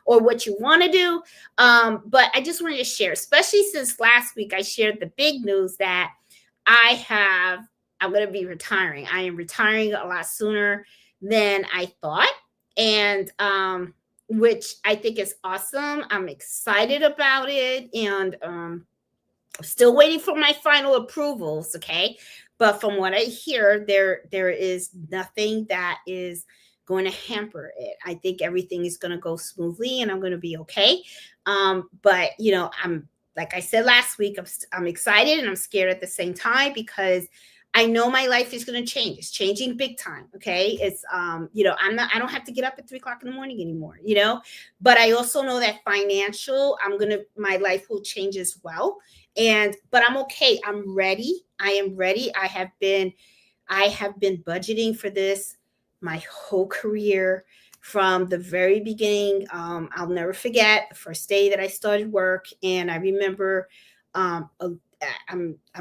or what you want to do. But I just wanted to share, especially since last week I shared the big news that I'm going to be retiring. I am retiring a lot sooner than I thought. And which I think is awesome. I'm excited about it. And I'm still waiting for my final approvals. Okay. But from what I hear, there is nothing that is going to hamper it. I think everything is going to go smoothly and I'm going to be okay. But I'm, like I said last week, I'm excited and I'm scared at the same time, because I know my life is going to change. It's changing big time. Okay. It's, I don't have to get up at 3 o'clock in the morning anymore, but I also know that my life will change as well. But I'm okay. I'm ready. I am ready. I have been budgeting for this my whole career from the very beginning. I'll never forget the first day that I started work. And I remember, I'm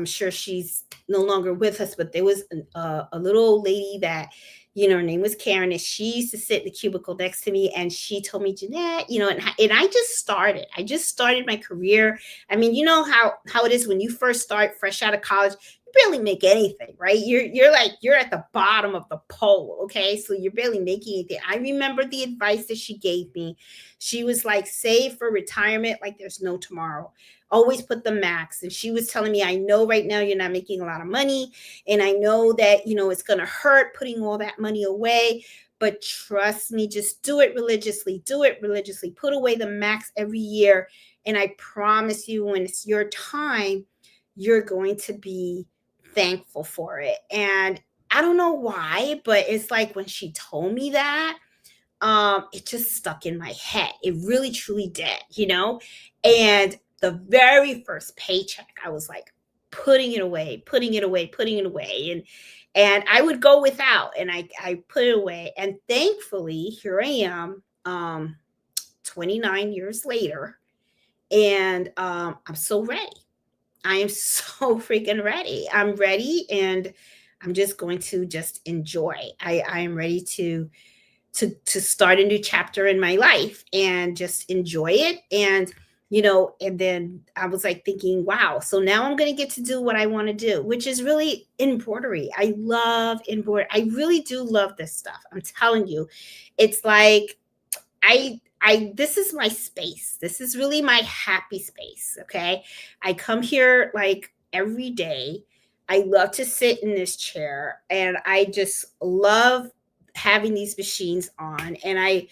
sure she's no longer with us, but there was a little old lady that, her name was Karen, and she used to sit in the cubicle next to me, and she told me, Jeanette, and I just started my career. I mean, you know how it is when you first start fresh out of college. You barely make anything, right? You're at the bottom of the pole, okay? So you're barely making anything. I remember the advice that she gave me. She was like, save for retirement like there's no tomorrow. Always put the max. And she was telling me, I know right now you're not making a lot of money, and I know that it's going to hurt putting all that money away, but trust me, just do it religiously. Put away the max every year, and I promise you, when it's your time, you're going to be thankful for it. And I don't know why, but it's like when she told me that, it just stuck in my head. It really truly did, and the very first paycheck, I was like putting it away. And I would go without, and I put it away. And thankfully, here I am, 29 years later, and I'm so ready. I am so freaking ready. I'm ready, and I'm just going to just enjoy. I am ready to start a new chapter in my life and just enjoy it. And then I was like thinking, wow, so now I'm going to get to do what I want to do, which is really embroidery. I love embroidery. I really do love this stuff. I'm telling you, it's like, this is my space. This is really my happy space. Okay. I come here like every day. I love to sit in this chair, and I just love having these machines on. And I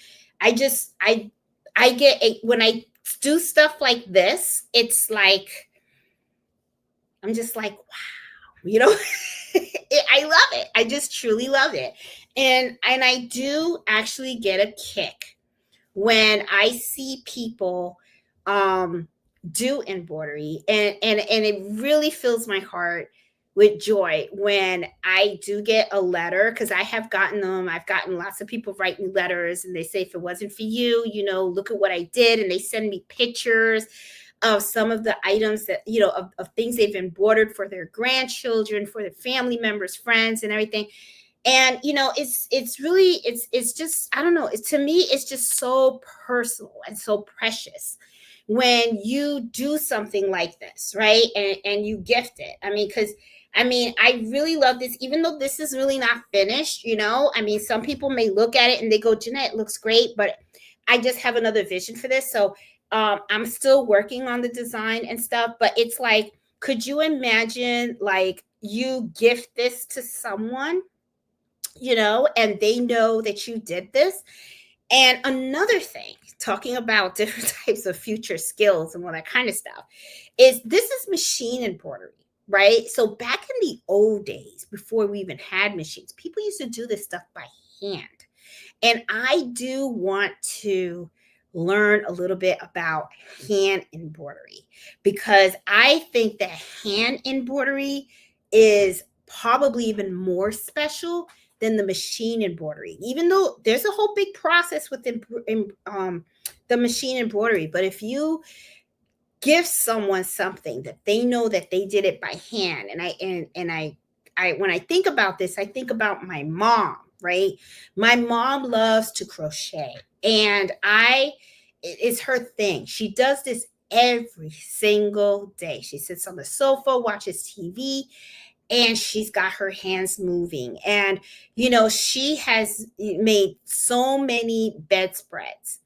when I do stuff like this, it's like, I'm just like, wow, I love it. I just truly love it. And I do actually get a kick when I see people do embroidery, and it really fills my heart with joy when I do get a letter, because I have gotten them. I've gotten lots of people write me letters, and they say, if it wasn't for you, look at what I did. And they send me pictures of some of the items that, of things they've embroidered for their grandchildren, for their family members, friends, and everything. And it's really, it's just, I don't know, to me, it's just so personal and so precious, when you do something like this, right? And you gift it. I mean, because I really love this, even though this is really not finished, you know. I mean, some people may look at it and they go, Jeanette, it looks great, but I just have another vision for this. So I'm still working on the design and stuff, but it's like, could you imagine like you gift this to someone, you know, and they know that you did this? And another thing, talking about different types of future skills and all that kind of stuff, is this is machine embroidery, right? So back in the old days, before we even had machines, people used to do this stuff by hand. And I do want to learn a little bit about hand embroidery, because I think that hand embroidery is probably even more special than the machine embroidery, even though there's a whole big process with the machine embroidery. But if you give someone something that they know that they did it by hand, and I when I think about this, I think about my mom, right? My mom loves to crochet, and it's her thing. She does this every single day. She sits on the sofa, watches TV, and she's got her hands moving. And you know, she has made so many bedspreads,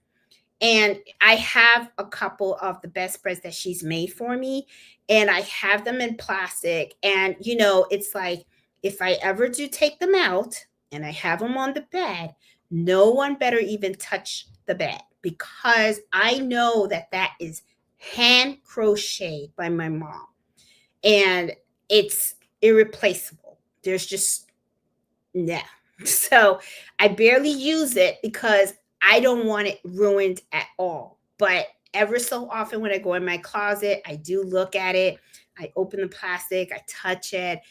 and I have a couple of the bedspreads that she's made for me, and I have them in plastic. And you know, it's like, if I ever do take them out and I have them on the bed, no one better even touch the bed, because I know that that is hand crocheted by my mom, and it's irreplaceable. There's just, yeah. So I barely use it because I don't want it ruined at all. But ever so often when I go in my closet, I do look at it. I open the plastic, I touch it,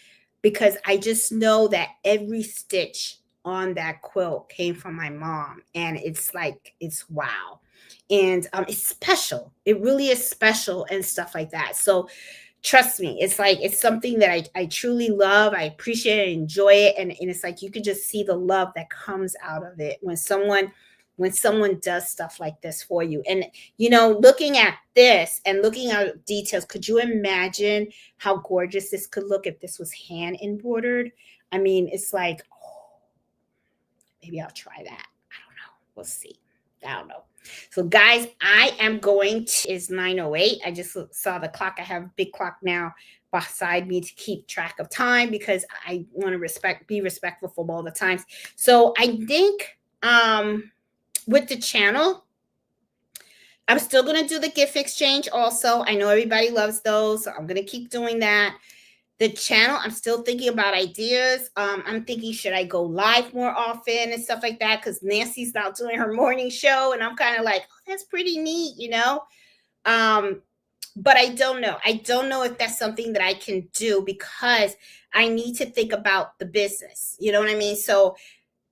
because I just know that every stitch on that quilt came from my mom. And it's like, it's wow. And it's special. It really is special and stuff like that. So trust me, it's like, it's something that I truly love. I appreciate it, enjoy it. And it's like, you can just see the love that comes out of it when someone does stuff like this for you. And you know, looking at this and looking at details, could you imagine how gorgeous this could look if this was hand embroidered? I mean, it's like, oh, maybe I'll try that. I don't know, we'll see. I don't know. So guys, I am going to, is 9:08. I just saw the clock. I have a big clock now beside me to keep track of time, because I want to be respectful for all the times. So I think with the channel, I'm still going to do the gift exchange also. I know everybody loves those, so I'm going to keep doing that. The channel, I'm still thinking about ideas. I'm thinking, should I go live more often and stuff like that? Because Nancy's now doing her morning show, and I'm kind of like, oh, that's pretty neat, you know? But I don't know. I don't know if that's something that I can do, because I need to think about the business. You know what I mean? So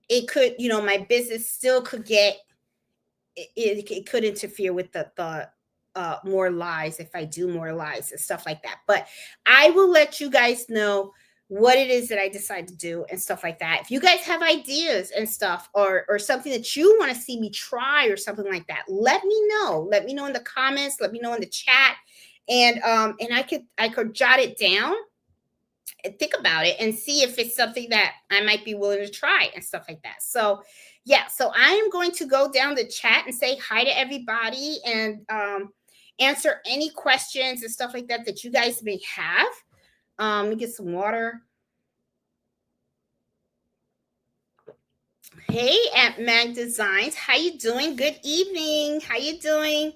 it could, you know, my business still could get, it could interfere with the more lives if I do more lives and stuff like that. But I will let you guys know what it is that I decide to do and stuff like that. If you guys have ideas and stuff, or something that you want to see me try or something like that, let me know. Let me know in the comments. Let me know in the chat, and I could jot it down and think about it and see if it's something that I might be willing to try and stuff like that. So yeah, so I am going to go down the chat and say hi to everybody, and answer any questions and stuff like that that you guys may have. Let me get some water. Hey, at Mag Designs, how you doing? Good evening. How you doing?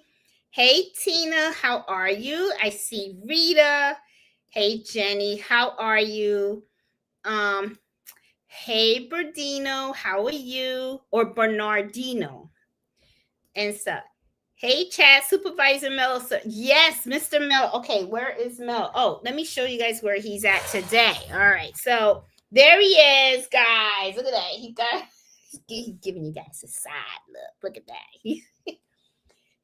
Hey, Tina, how are you? I see Rita. Hey, Jenny, how are you? Hey, Bernardino, how are you? Or Bernardino and stuff. Hey, chat supervisor Melo. So, yes, Mr. Melo. Okay, where is Melo? Oh, let me show you guys where he's at today. All right, so there he is, guys. Look at that. He's giving you guys a side look. Look at that.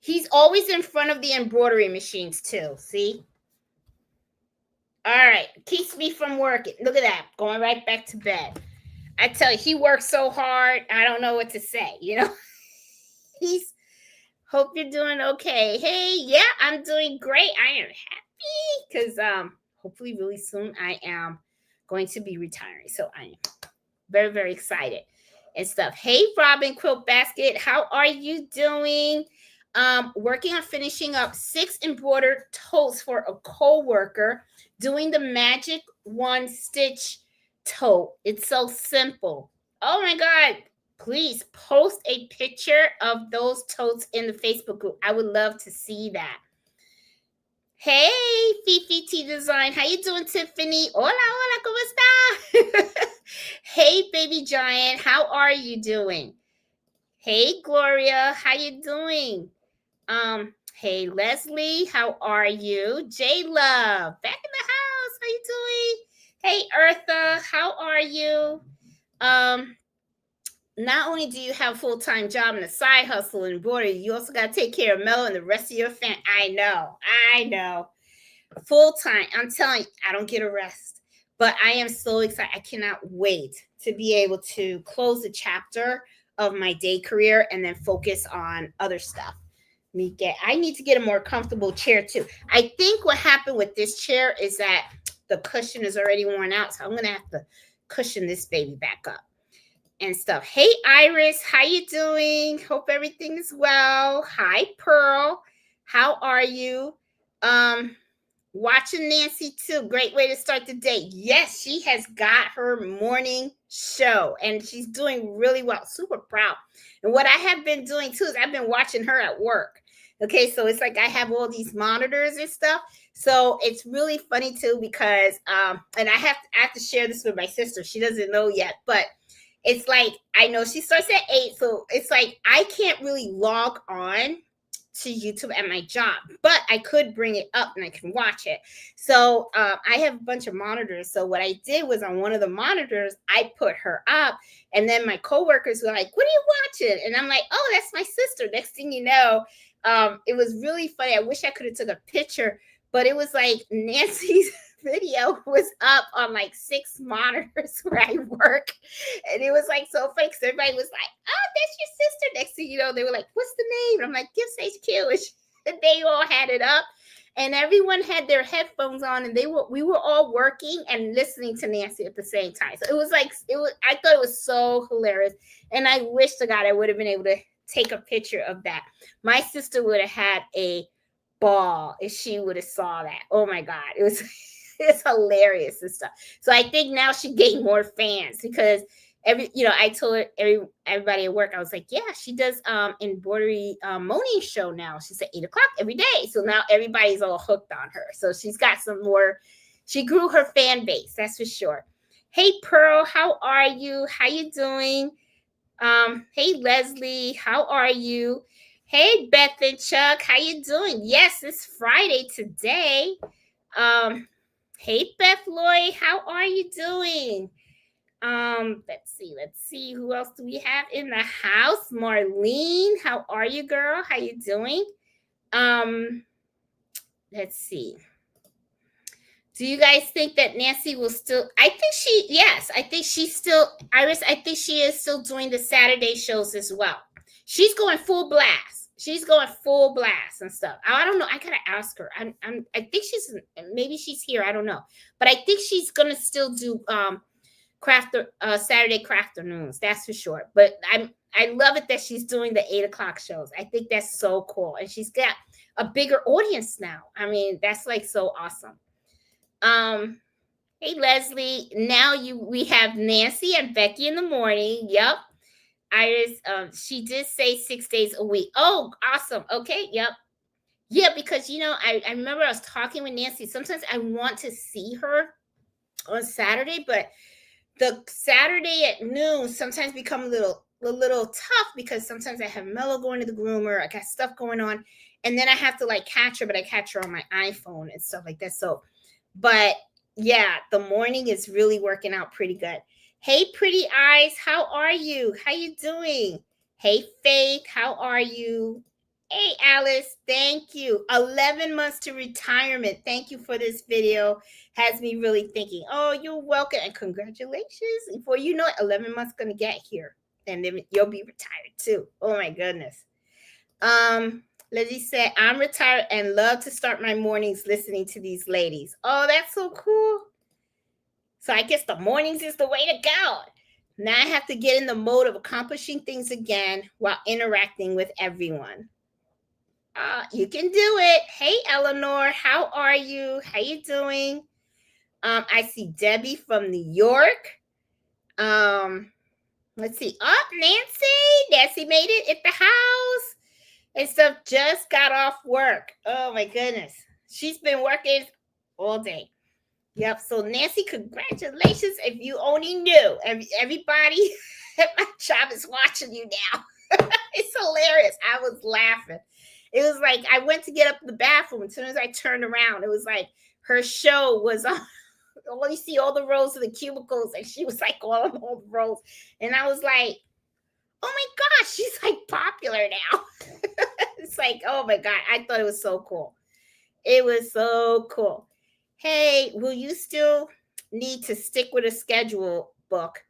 He's always in front of the embroidery machines too. See? All right, keeps me from working. Look at that, going right back to bed. I tell you, he works so hard. I don't know what to say. You know, he's Hope you're doing okay. Hey, yeah, I'm doing great. I am happy because hopefully really soon I am going to be retiring. So I am very, very excited and stuff. Hey, Robin Quilt Basket, how are you doing? Working on finishing up 6 embroidered totes for a co-worker, doing the magic one stitch tote. It's so simple. Oh my God. Please post a picture of those totes in the Facebook group. I would love to see that. Hey, Fifi T Design. How you doing, Tiffany? Hola, hola, ¿cómo está? Hey, Baby Giant. How are you doing? Hey, Gloria. How you doing? Hey, Leslie. How are you? J Love. Back in the house. How you doing? Hey, Eartha. How are you? Not only do you have a full-time job and a side hustle and embroidery, you also got to take care of Melo and the rest of your family. I know. Full time. I'm telling you, I don't get a rest. But I am so excited. I cannot wait to be able to close the chapter of my day career and then focus on other stuff. I need to get a more comfortable chair too. I think what happened with this chair is that the cushion is already worn out. So I'm gonna have to cushion this baby back up and stuff. Hey Iris, how you doing? Hope everything is well. Hi Pearl, how are you? Watching Nancy too. Great way to start the day. Yes, she has got her morning show and she's doing really well. Super proud. And what I have been doing too is I've been watching her at work. Okay, so it's like I have all these monitors and stuff. So it's really funny too because and I have to share this with my sister. She doesn't know yet, but it's like I know she starts at 8, so it's like I can't really log on to YouTube at my job, but I could bring it up and I can watch it. So I have a bunch of monitors. So what I did was on one of the monitors, I put her up, and then my coworkers were like, "What are you watching?" And I'm like, "Oh, that's my sister." Next thing you know, it was really funny. I wish I could have took a picture, but it was like Nancy's video was up on like 6 monitors where I work, and it was like so funny because everybody was like, "Oh, that's your sister." Next thing you know, they were like, "What's the name?" And I'm like, "Gifts HQ," and they all had it up, and everyone had their headphones on, and we were all working and listening to Nancy at the same time. So it was like I thought it was so hilarious, and I wish to God I would have been able to take a picture of that. My sister would have had a ball if she would have saw that. Oh my God, it's hilarious and stuff. So I think now she gained more fans because I told everybody at work, I was like, yeah, she does embroidery Moni show now. She's at 8:00 every day. So now everybody's all hooked on her. So she's got some more, she grew her fan base, that's for sure. Hey Pearl, how are you? How you doing? Hey Leslie, how are you? Hey Beth and Chuck, how you doing? Yes, it's Friday today. Hey Beth Lloyd, how are you doing? Let's see who else do we have in the house? Marlene, how are you, girl? How you doing? Let's see. Do you guys think that Nancy will still? I think she's still, Iris, I think she is still doing the Saturday shows as well. She's going full blast. She's going full blast and stuff. I don't know. I gotta ask her. I think maybe she's here. I don't know, but I think she's gonna still do Saturday craft afternoons. That's for sure. But I love it that she's doing the 8:00 shows. I think that's so cool, and she's got a bigger audience now. I mean, that's like so awesome. Hey Leslie, now we have Nancy and Becky in the morning. Yep. Iris, she did say 6 days a week. Oh, awesome. Okay, yep. Yeah, because I remember I was talking with Nancy. Sometimes I want to see her on Saturday, but the Saturday at noon sometimes become a little tough because sometimes I have Melo going to the groomer. I got stuff going on, and then I have to like catch her, but I catch her on my iPhone and stuff like that. So, but yeah, the morning is really working out pretty good. Hey, pretty eyes, how are you? How you doing? Hey, Faith, how are you? Hey, Alice, thank you. 11 months to retirement. Thank you for this video. Has me really thinking. Oh, you're welcome and congratulations. Before you know it, 11 months going to get here. And then you'll be retired too. Oh, my goodness. Lizzie said, I'm retired and love to start my mornings listening to these ladies. Oh, that's so cool. So I guess the mornings is the way to go. Now I have to get in the mode of accomplishing things again while interacting with everyone. You can do it. Hey, Eleanor, how are you? How you doing? I see Debbie from New York. Let's see. Oh, Nancy. Nancy made it at the house and stuff. Just got off work. Oh my goodness. She's been working all day. Yep. So Nancy, congratulations. If you only knew, everybody at my job is watching you now. It's hilarious. I was laughing. It was like I went to get up in the bathroom. As soon as I turned around, it was like her show was on. Well, you see all the rows of the cubicles, and she was like on all the rows, and I was like, "Oh my gosh, she's like popular now." It's like, oh my god, I thought it was so cool. It was so cool. Hey, will you still need to stick with a schedule book,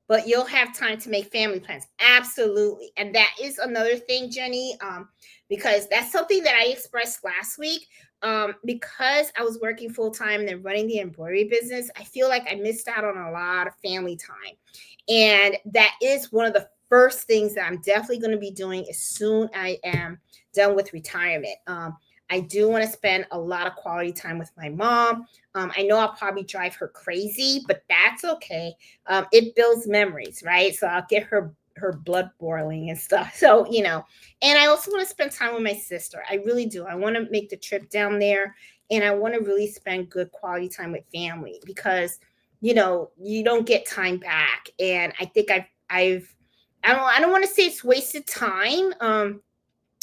but you'll have time to make family plans? Absolutely. And that is another thing, Jenny, because that's something that I expressed last week. Because I was working full time and then running the embroidery business, I feel like I missed out on a lot of family time. And that is one of the first things that I'm definitely going to be doing as soon as I am done with retirement. I do want to spend a lot of quality time with my mom. I know I'll probably drive her crazy, but that's okay. It builds memories, right? So I'll get her blood boiling and stuff. So, and I also want to spend time with my sister. I really do. I want to make the trip down there, and I want to really spend good quality time with family because, you don't get time back. And I think I don't want to say it's wasted time.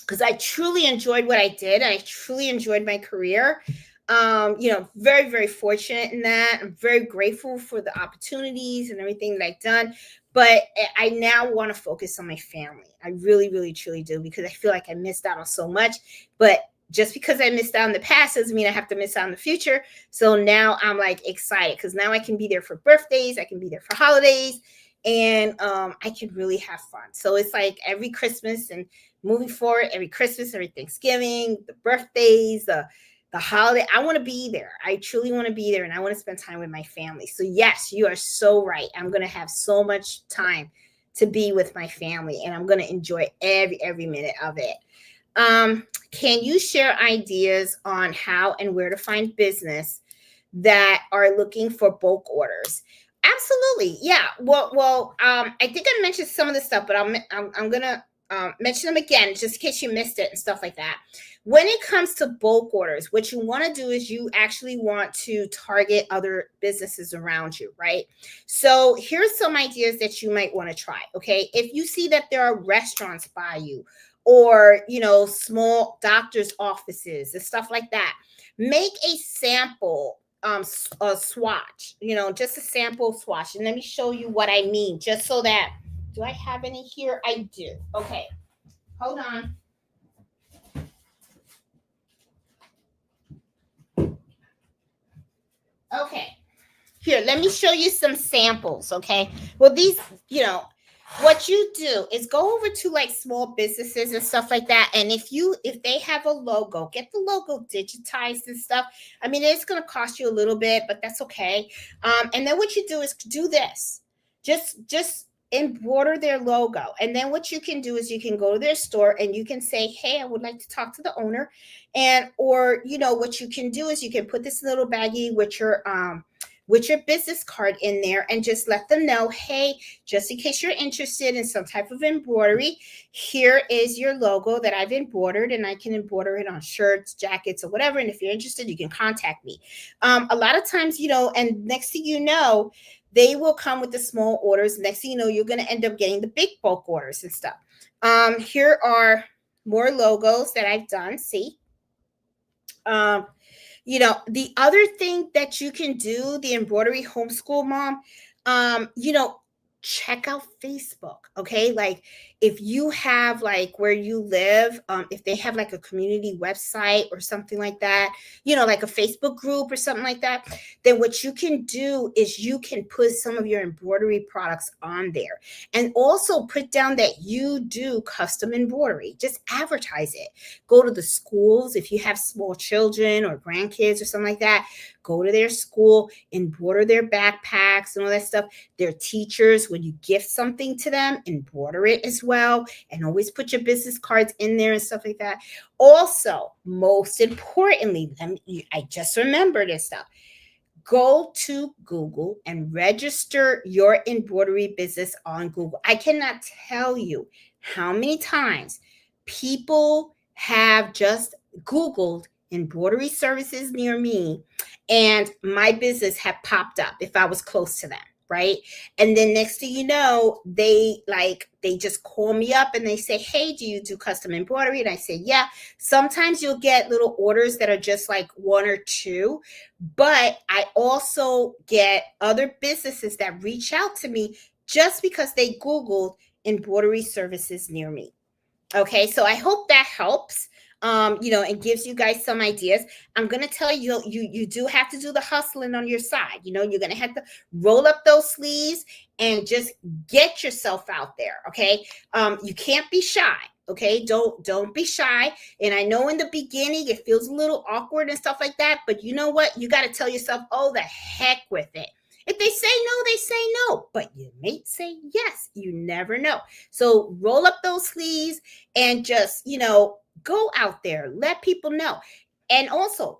Because I truly enjoyed what I did. I truly enjoyed my career. Very, very fortunate in that. I'm very grateful for the opportunities and everything that I've done. But I now want to focus on my family. I really, really, truly do, because I feel like I missed out on so much. But just because I missed out in the past doesn't mean I have to miss out in the future. So now I'm like excited because now I can be there for birthdays. I can be there for holidays. And I can really have fun. So it's like every Christmas and moving forward, every Christmas, every Thanksgiving, the birthdays, the holiday, I want to be there. I truly want to be there, and I want to spend time with my family. So yes, you are so right. I'm going to have so much time to be with my family, and I'm going to enjoy every minute of it. Can you share ideas on how and where to find business that are looking for bulk orders? Absolutely. Yeah. Well, I think I mentioned some of the stuff, but I'm gonna mention them again just in case you missed it and stuff like that. When it comes to bulk orders, what you want to do is you actually want to target other businesses around you, right? So here's some ideas that you might want to try. Okay, if you see that there are restaurants by you, or small doctors' offices and stuff like that, make a sample a swatch, just a sample swatch. And let me show you what I mean, just so that, do I have any here? I do. Okay, hold on. Okay, here, let me show you some samples. Okay, well, these, what you do is go over to like small businesses and stuff like that, and if they have a logo, get the logo digitized and stuff. I mean, it's going to cost you a little bit, but that's okay. And then what you do is do this, just embroider their logo. And then what you can do is you can go to their store and you can say, hey, I would like to talk to the owner. And or what you can do is you can put this little baggie with your business card in there, and just let them know, hey, just in case you're interested in some type of embroidery, here is your logo that I've embroidered, and I can embroider it on shirts, jackets, or whatever. And if you're interested, you can contact me. A lot of times, and next thing you know, they will come with the small orders. Next thing you know, you're going to end up getting the big bulk orders and stuff. Here are more logos that I've done. See? The other thing that you can do, the embroidery homeschool mom, check out Facebook. Okay. Like if you have like where you live, if they have like a community website or something like that, like a Facebook group or something like that, then what you can do is you can put some of your embroidery products on there, and also put down that you do custom embroidery. Just advertise it. Go to the schools. If you have small children or grandkids or something like that, go to their school, embroider their backpacks and all that stuff. Their teachers, when you gift something to them, embroider it as well, and always put your business cards in there and stuff like that. Also, most importantly, I just remembered this stuff. Go to Google and register your embroidery business on Google. I cannot tell you how many times people have just Googled embroidery services near me, and my business had popped up if I was close to them, right? And then next thing you know, they just call me up and they say, hey, do you do custom embroidery? And I say, yeah. Sometimes you'll get little orders that are just like one or two, but I also get other businesses that reach out to me just because they Googled embroidery services near me. Okay, so I hope that helps. And gives you guys some ideas. I'm gonna tell you, you do have to do the hustling on your side. You're gonna have to roll up those sleeves and just get yourself out there. Okay, you can't be shy. Okay, don't be shy. And I know in the beginning it feels a little awkward and stuff like that, but you know what? You got to tell yourself, oh, the heck with it. If they say no, they say no, but you may say yes. You never know. So roll up those sleeves and just, go out there, let people know. And also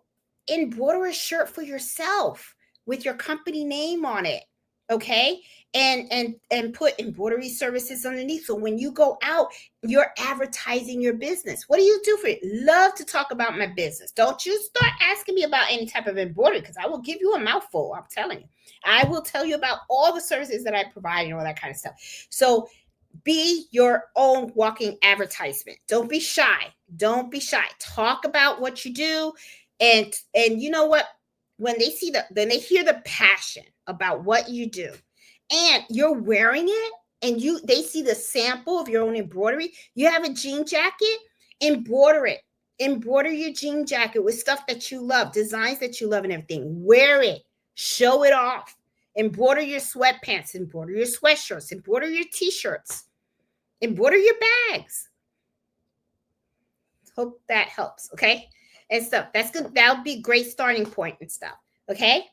embroider a shirt for yourself with your company name on it. Okay. And put embroidery services underneath. So when you go out, you're advertising your business. What do you do for it? Love to talk about my business. Don't you start asking me about any type of embroidery, because I will give you a mouthful. I'm telling you. I will tell you about all the services that I provide and all that kind of stuff. So be your own walking advertisement. Don't be shy. Don't be shy. Talk about what you do. And you know what? When they hear the passion about what you do, and you're wearing it, and they see the sample of your own embroidery. You have a jean jacket, embroider it. Embroider your jean jacket with stuff that you love, designs that you love and everything. Wear it. Show it off. Embroider your sweatpants, embroider your sweatshirts, embroider your t-shirts, embroider your bags. Hope that helps, okay? And stuff. That's good. That'll be a great starting point and stuff, okay?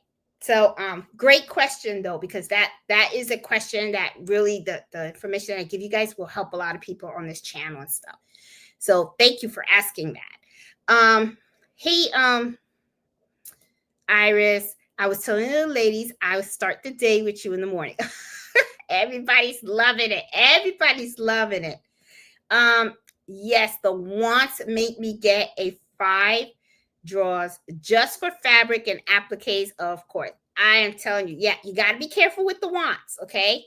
So great question though, because that is a question that really the information I give you guys will help a lot of people on this channel and stuff. So thank you for asking that. Hey, Iris, I was telling the ladies I would start the day with you in the morning. Everybody's loving it. Everybody's loving it. Yes, the wants make me get a 5 draws just for fabric and appliques, of course. I am telling you, yeah, you got to be careful with the wants, okay?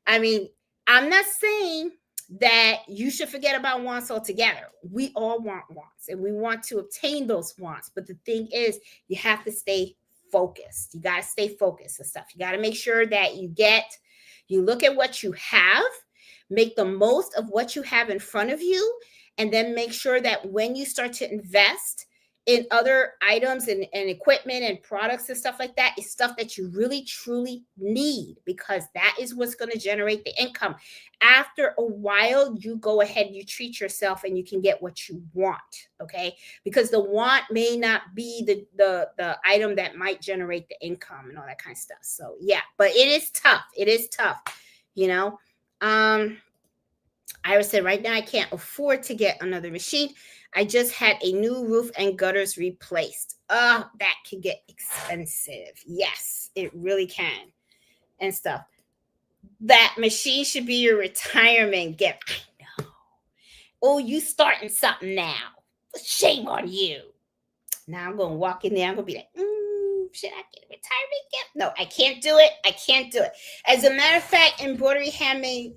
I mean, I'm not saying that you should forget about wants altogether. We all want wants, and we want to obtain those wants. But the thing is, you have to stay focused. You got to stay focused and stuff. You got to make sure that you look at what you have, make the most of what you have in front of you, and then make sure that when you start to invest in other items and equipment and products and stuff like that, it's stuff that you really truly need, because that is what's going to generate the income. After a while, you go ahead, you treat yourself, and you can get what you want, okay? Because the want may not be the item that might generate the income and all that kind of stuff. So yeah, but it is tough. It is tough, Iris said, right now I can't afford to get another machine. I just had a new roof and gutters replaced. Oh, that can get expensive. Yes, it really can. And stuff. That machine should be your retirement gift. I know. Oh, you starting something now. Shame on you. Now I'm going to walk in there. I'm going to be like, should I get a retirement gift? No, I can't do it. I can't do it. As a matter of fact, embroidery, handmade,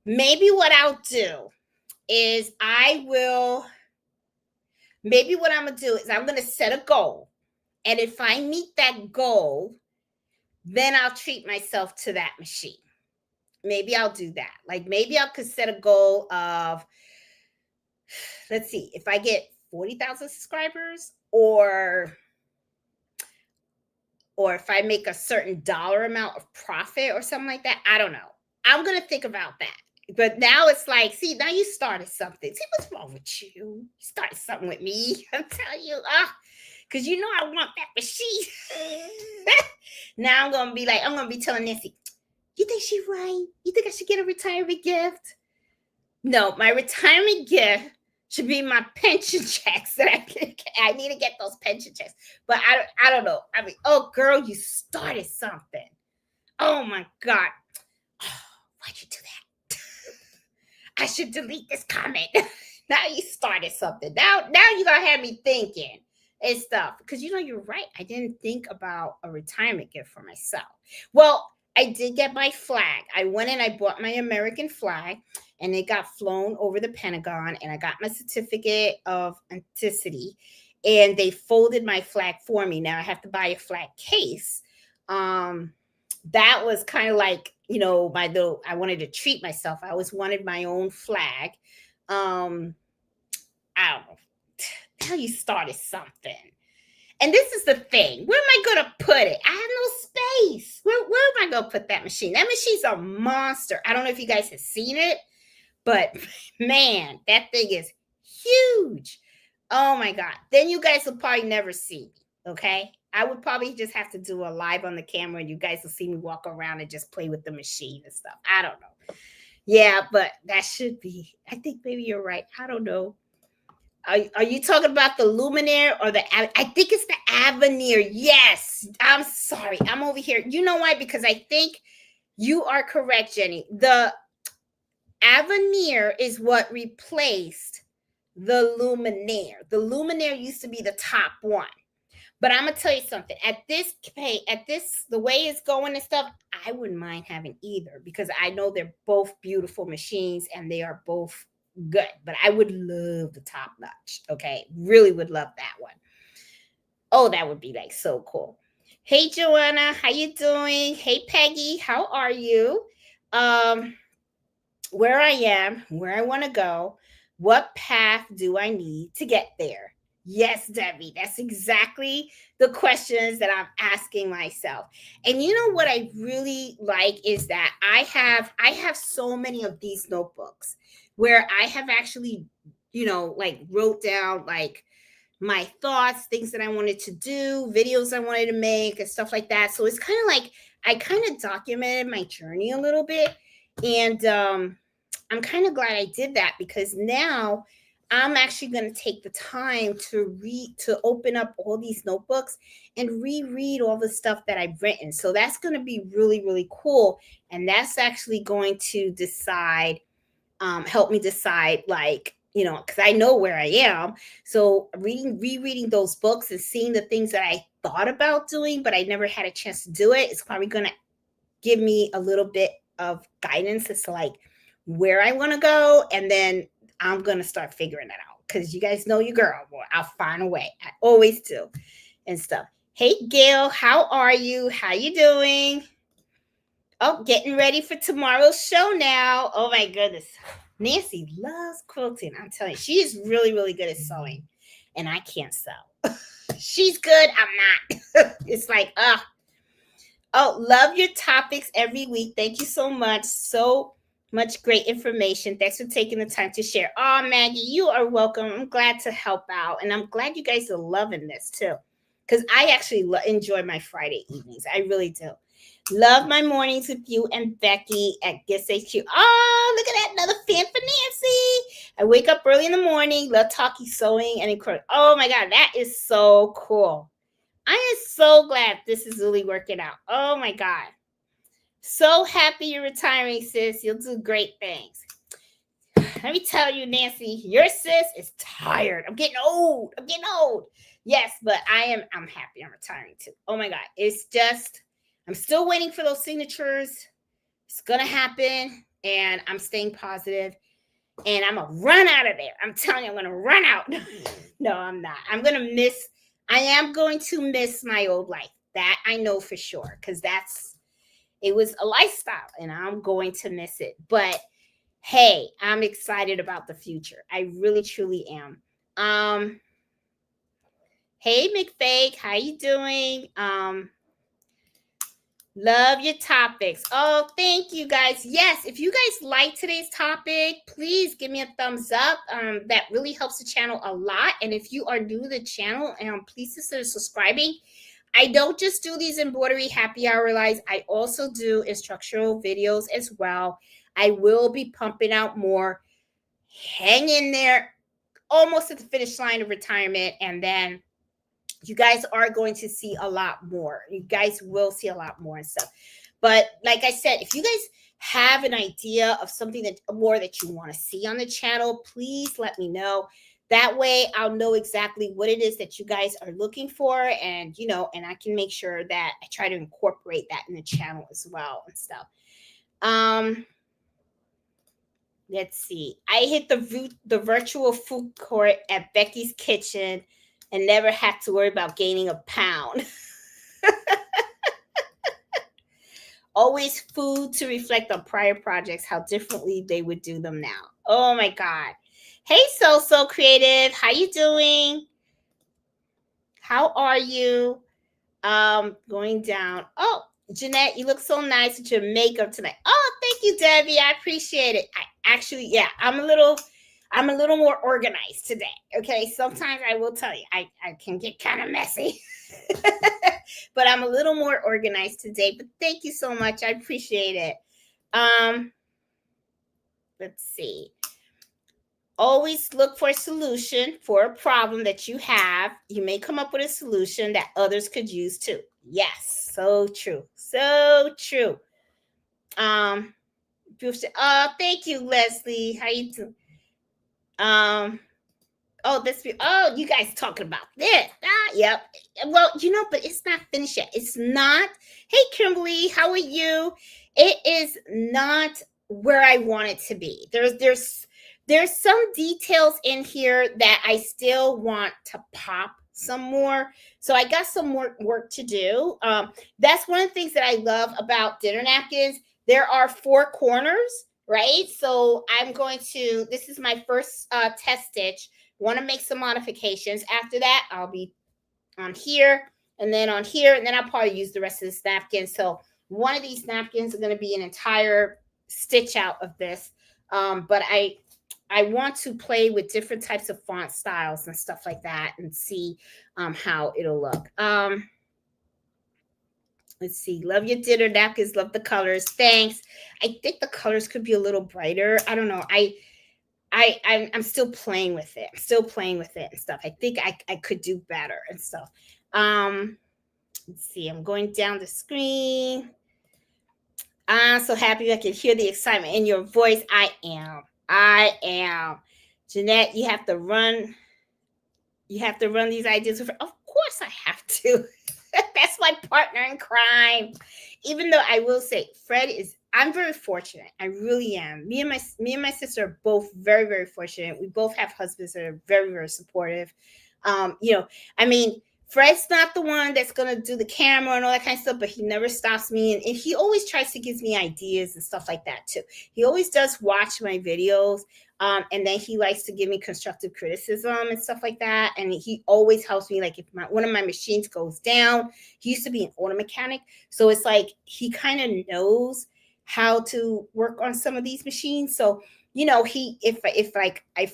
maybe what I'll do is maybe what I'm going to do is I'm going to set a goal. And if I meet that goal, then I'll treat myself to that machine. Maybe I'll do that. Like maybe I could set a goal of, let's see, if I get 40,000 subscribers, or if I make a certain dollar amount of profit or something like that. I don't know. I'm going to think about that. But now it's like, see, now you started something. See, what's wrong with you? You started something with me. I'm telling you, because you know I want that machine. Now I'm going to be like, I'm going to be telling Nancy, you think she's right? You think I should get a retirement gift? No, my retirement gift should be my pension checks that I need to get those pension checks. But I don't know. I mean, oh girl, you started something. Oh my God. Oh, why'd you do that? I should delete this comment. Now you started something. Now you gotta have me thinking and stuff. Because you know, you're right. I didn't think about a retirement gift for myself. Well, I did get my flag. I went and I bought my American flag, and it got flown over the Pentagon, and I got my certificate of authenticity, and they folded my flag for me. Now I have to buy a flag case. That was kind of like, you know, I wanted to treat myself. I always wanted my own flag. I don't know. Now you started something. And this is the thing. Where am I going to put it? I have no space. Where am I going to put that machine? That machine's a monster. I don't know if you guys have seen it, but man, that thing is huge. Oh my God. Then you guys will probably never see me. Okay. I would probably just have to do a live on the camera, and you guys will see me walk around and just play with the machine and stuff. I don't know. Yeah, but that should be, I think maybe you're right. I don't know. Are you talking about the Luminaire or I think it's the Avenir. Yes. I'm sorry. I'm over here. You know why? Because I think you are correct, Jenny. The Avenir is what replaced the Luminaire. The Luminaire used to be the top one. But I'm gonna tell you something. At this, the way it's going and stuff, I wouldn't mind having either, because I know they're both beautiful machines and they are both good. But I would love the top notch. Okay, really would love that one. Oh, that would be like so cool. Hey Joanna, how you doing? Hey Peggy, how are you? Where I am, where I want to go, what path do I need to get there? Yes, Debbie, that's exactly the questions that I'm asking myself. And you know what I really like is that I have so many of these notebooks where I have actually, you know, like wrote down like my thoughts, things that I wanted to do, videos I wanted to make, and stuff like that. So it's kind of like I kind of documented my journey a little bit. And I'm kind of glad I did that, because now I'm actually going to take the time to open up all these notebooks and reread all the stuff that I've written. So that's going to be really, really cool. And that's actually going to help me decide, like, you know, because I know where I am. So rereading those books and seeing the things that I thought about doing, but I never had a chance to do it, it's probably going to give me a little bit of guidance as to like where I want to go. And then I'm going to start figuring that out, because you guys know your girl. Boy, I'll find a way. I always do and stuff. Hey, Gail, how are you? How you doing? Oh, getting ready for tomorrow's show now. Oh, my goodness. Nancy loves quilting. I'm telling you, she is really, really good at sewing, and I can't sew. She's good. I'm not. It's like, oh, love your topics every week. Thank you so much. So much great information. Thanks for taking the time to share. Oh, Maggie, you are welcome. I'm glad to help out. And I'm glad you guys are loving this too, because I actually enjoy my Friday evenings. I really do. Love my mornings with you and Becky at Gifts HQ. Oh, look at that. Another fan for Nancy. I wake up early in the morning, love talking, sewing, and encouraging. Oh my God, that is so cool. I am so glad this is really working out. Oh my God. So happy you're retiring, sis. You'll do great things. Let me tell you, Nancy, your sis is tired. I'm getting old. Yes, but I'm happy I'm retiring too. Oh my God. It's just, I'm still waiting for those signatures. It's going to happen. And I'm staying positive. And I'm going to run out of there. I'm telling you, I'm going to run out. No, I'm not. I am going to miss my old life. That I know for sure. Because It was a lifestyle, and I'm going to miss it. But hey, I'm excited about the future. I really truly am. Hey McFake, how you doing? Love your topics. Oh, thank you guys. Yes, if you guys like today's topic, please give me a thumbs up. That really helps the channel a lot. And if you are new to the channel, please consider subscribing. I don't just do these embroidery happy hour lives. I also do instructional videos as well. I will be pumping out more. Hang in there, almost at the finish line of retirement, and then you guys are going to see a lot more. You guys will see a lot more and stuff. But like I said, if you guys have an idea of something that more that you want to see on the channel, please let me know. That way I'll know exactly what it is that you guys are looking for, and and I can make sure that I try to incorporate that in the channel as well and stuff. Let's see. I hit the virtual food court at Becky's Kitchen and never had to worry about gaining a pound. Always food to reflect on prior projects, how differently they would do them now. Oh my God. Hey, So Creative. How you doing? How are you? Going down. Oh, Jeanette, you look so nice with your makeup tonight. Oh, thank you, Debbie. I appreciate it. I'm a little more organized today. Okay. Sometimes I will tell you, I can get kind of messy, but I'm a little more organized today. But thank you so much. I appreciate it. Let's see. Always look for a solution for a problem that you have. You may come up with a solution that others could use too. Yes, so true. So true. Thank you, Leslie. How you doing? You guys talking about this. Yep. Well, but it's not finished yet. It's not. Hey, Kimberly, how are you? It is not where I want it to be. There's some details in here that I still want to pop some more. So I got some more work to do. That's one of the things that I love about dinner napkins. There are 4 corners, right? So this is my first test stitch. Want to make some modifications. After that, I'll be on here and then on here, and then I'll probably use the rest of this napkin. So one of these napkins are going to be an entire stitch out of this. But I want to play with different types of font styles and stuff like that and see how it'll look. Let's see. Love your dinner napkins. Love the colors. Thanks. I think the colors could be a little brighter. I don't know. I'm still playing with it. I'm still playing with it and stuff. I think I could do better and stuff. Let's see. I'm going down the screen. I'm so happy I can hear the excitement in your voice. I am. Jeanette, you have to run these ideas. Of course I have to. That's my partner in crime. Even though I will say I'm very fortunate. I really am. Me and my sister are both very, very fortunate. We both have husbands that are very, very supportive. Fred's not the one that's going to do the camera and all that kind of stuff, but he never stops me. And he always tries to give me ideas and stuff like that too. He always does watch my videos. And then he likes to give me constructive criticism and stuff like that. And he always helps me. Like if one of my machines goes down, he used to be an auto mechanic. So it's like he kind of knows how to work on some of these machines. So if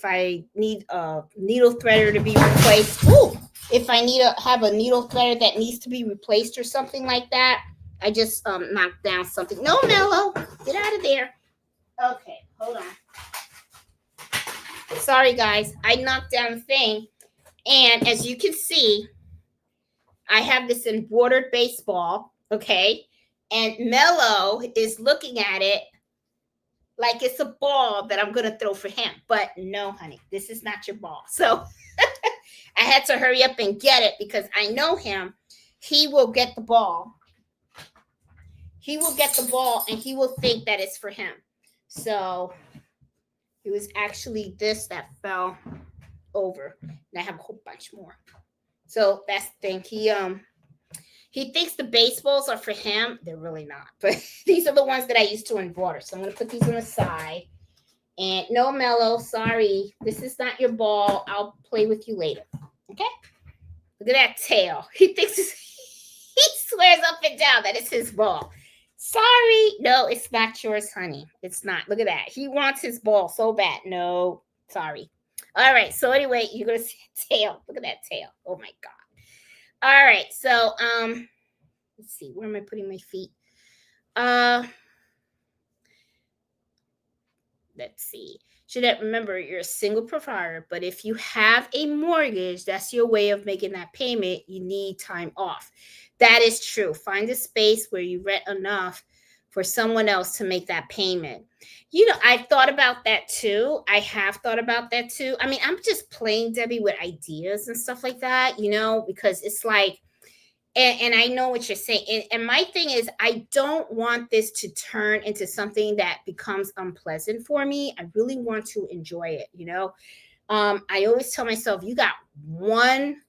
I need a needle threader to be replaced, if I need to have a needle threader that needs to be replaced or something like that, I just knocked down something. No, Melo, get out of there. Okay, hold on. Sorry, guys. I knocked down the thing, and as you can see, I have this embroidered baseball. Okay, and Melo is looking at it like it's a ball that I'm going to throw for him. But no, honey, this is not your ball. So I had to hurry up and get it because I know him. He will get the ball. He will get the ball and he will think that it's for him. So it was actually this that fell over. And I have a whole bunch more. So that's the thing. He thinks the baseballs are for him. They're really not. But these are the ones that I used to embroider. So I'm going to put these on the side. And no, Melo, sorry. This is not your ball. I'll play with you later. Okay? Look at that tail. He thinks he swears up and down that it's his ball. Sorry. No, it's not yours, honey. It's not. Look at that. He wants his ball so bad. No, sorry. All right. So anyway, you're going to see a tail. Look at that tail. Oh my God. All right. So, let's see. Where am I putting my feet? Let's see. Jeanette, remember, you're a single provider, but if you have a mortgage, that's your way of making that payment. You need time off. That is true. Find a space where you rent enough for someone else to make that payment. You know, I've thought about that too. I have thought about that too. I mean, I'm just playing Debbie with ideas and stuff like that, you know, because it's like, and I know what you're saying. And my thing is, I don't want this to turn into something that becomes unpleasant for me. I really want to enjoy it, you know. I always tell myself, you got one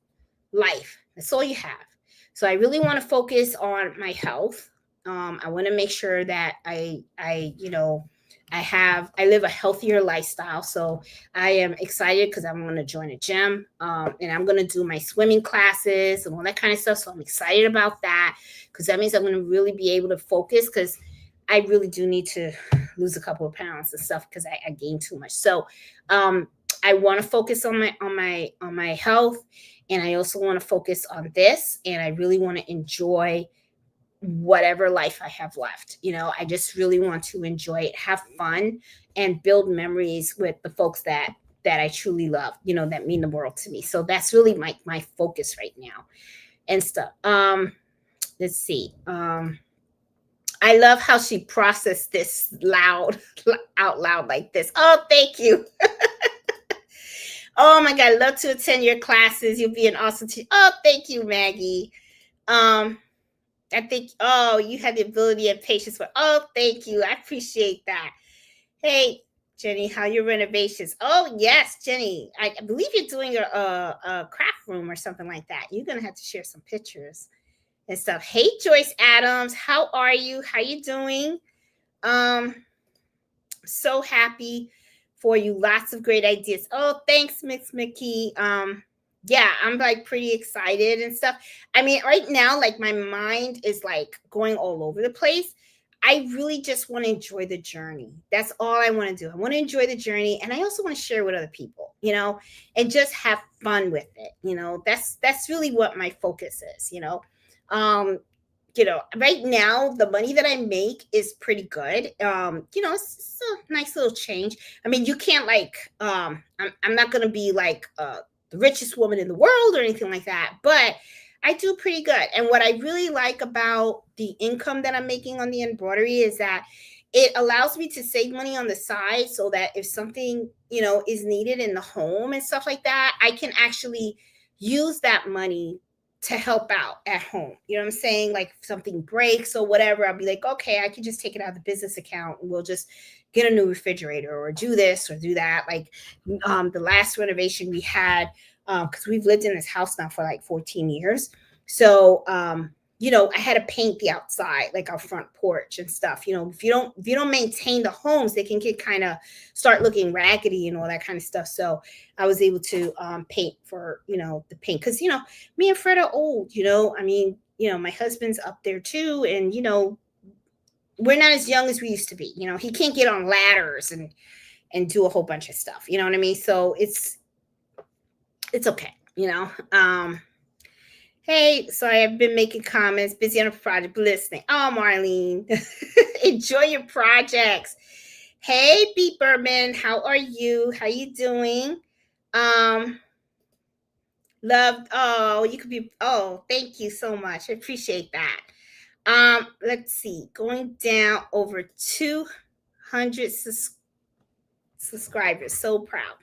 life. That's all you have. So I really want to focus on my health. I want to make sure that you know, I live a healthier lifestyle. So I am excited because I'm going to join a gym, and I'm going to do my swimming classes and all that kind of stuff. So I'm excited about that because that means I'm going to really be able to focus, because I really do need to lose a couple of pounds and stuff because I gained too much. So I want to focus on my health, and I also want to focus on this, and I really want to enjoy whatever life I have left. You know, I just really want to enjoy it, have fun, and build memories with the folks that I truly love, you know, that mean the world to me. So that's really my focus right now and stuff. Let's see. I love how she processed this out loud like this. Oh, thank you. Oh my God, I love to attend your classes. You'll be an awesome teacher. Oh, thank you, Maggie. I think, oh, you had the ability and patience for, oh, thank you. I appreciate that. Hey, Jenny, how your renovations? Oh, yes, Jenny. I believe you're doing a craft room or something like that. You're going to have to share some pictures and stuff. Hey, Joyce Adams, how are you? How you doing? So happy for you. Lots of great ideas. Oh, thanks, Miss Mickey. Yeah, I'm like pretty excited and stuff. I mean, right now, like my mind is like going all over the place. I really just want to enjoy the journey. That's all I want to do. I want to enjoy the journey, and I also want to share with other people, you know, and just have fun with it. You know, that's really what my focus is, you know. You know, right now the money that I make is pretty good. You know, it's a nice little change. I mean, you can't like I'm not gonna be like the richest woman in the world or anything like that, but I do pretty good. And what I really like about the income that I'm making on the embroidery is that it allows me to save money on the side, so that if something, you know, is needed in the home and stuff like that, I can actually use that money to help out at home. You know what I'm saying? Like if something breaks or whatever, I'll be like, okay, I can just take it out of the business account and we'll just get a new refrigerator or do this or do that. Like the last renovation we had, because we've lived in this house now for like 14 years. So you know, I had to paint the outside, like our front porch and stuff. You know, if you don't maintain the homes, they can get kind of start looking raggedy and all that kind of stuff. So I was able to paint for, you know, the paint, because, you know, me and Fred are old, you know. I mean, you know, my husband's up there too, and you know, we're not as young as we used to be. You know, he can't get on ladders and do a whole bunch of stuff. You know what I mean? So it's okay, you know. Hey, sorry, I've been making comments, busy on a project, listening. Oh, Marlene, enjoy your projects. Hey, B. Berman, how are you? How you doing? Loved. Oh, you could be. Oh, thank you so much. I appreciate that. Let's see. Going down over 200 subscribers. So proud.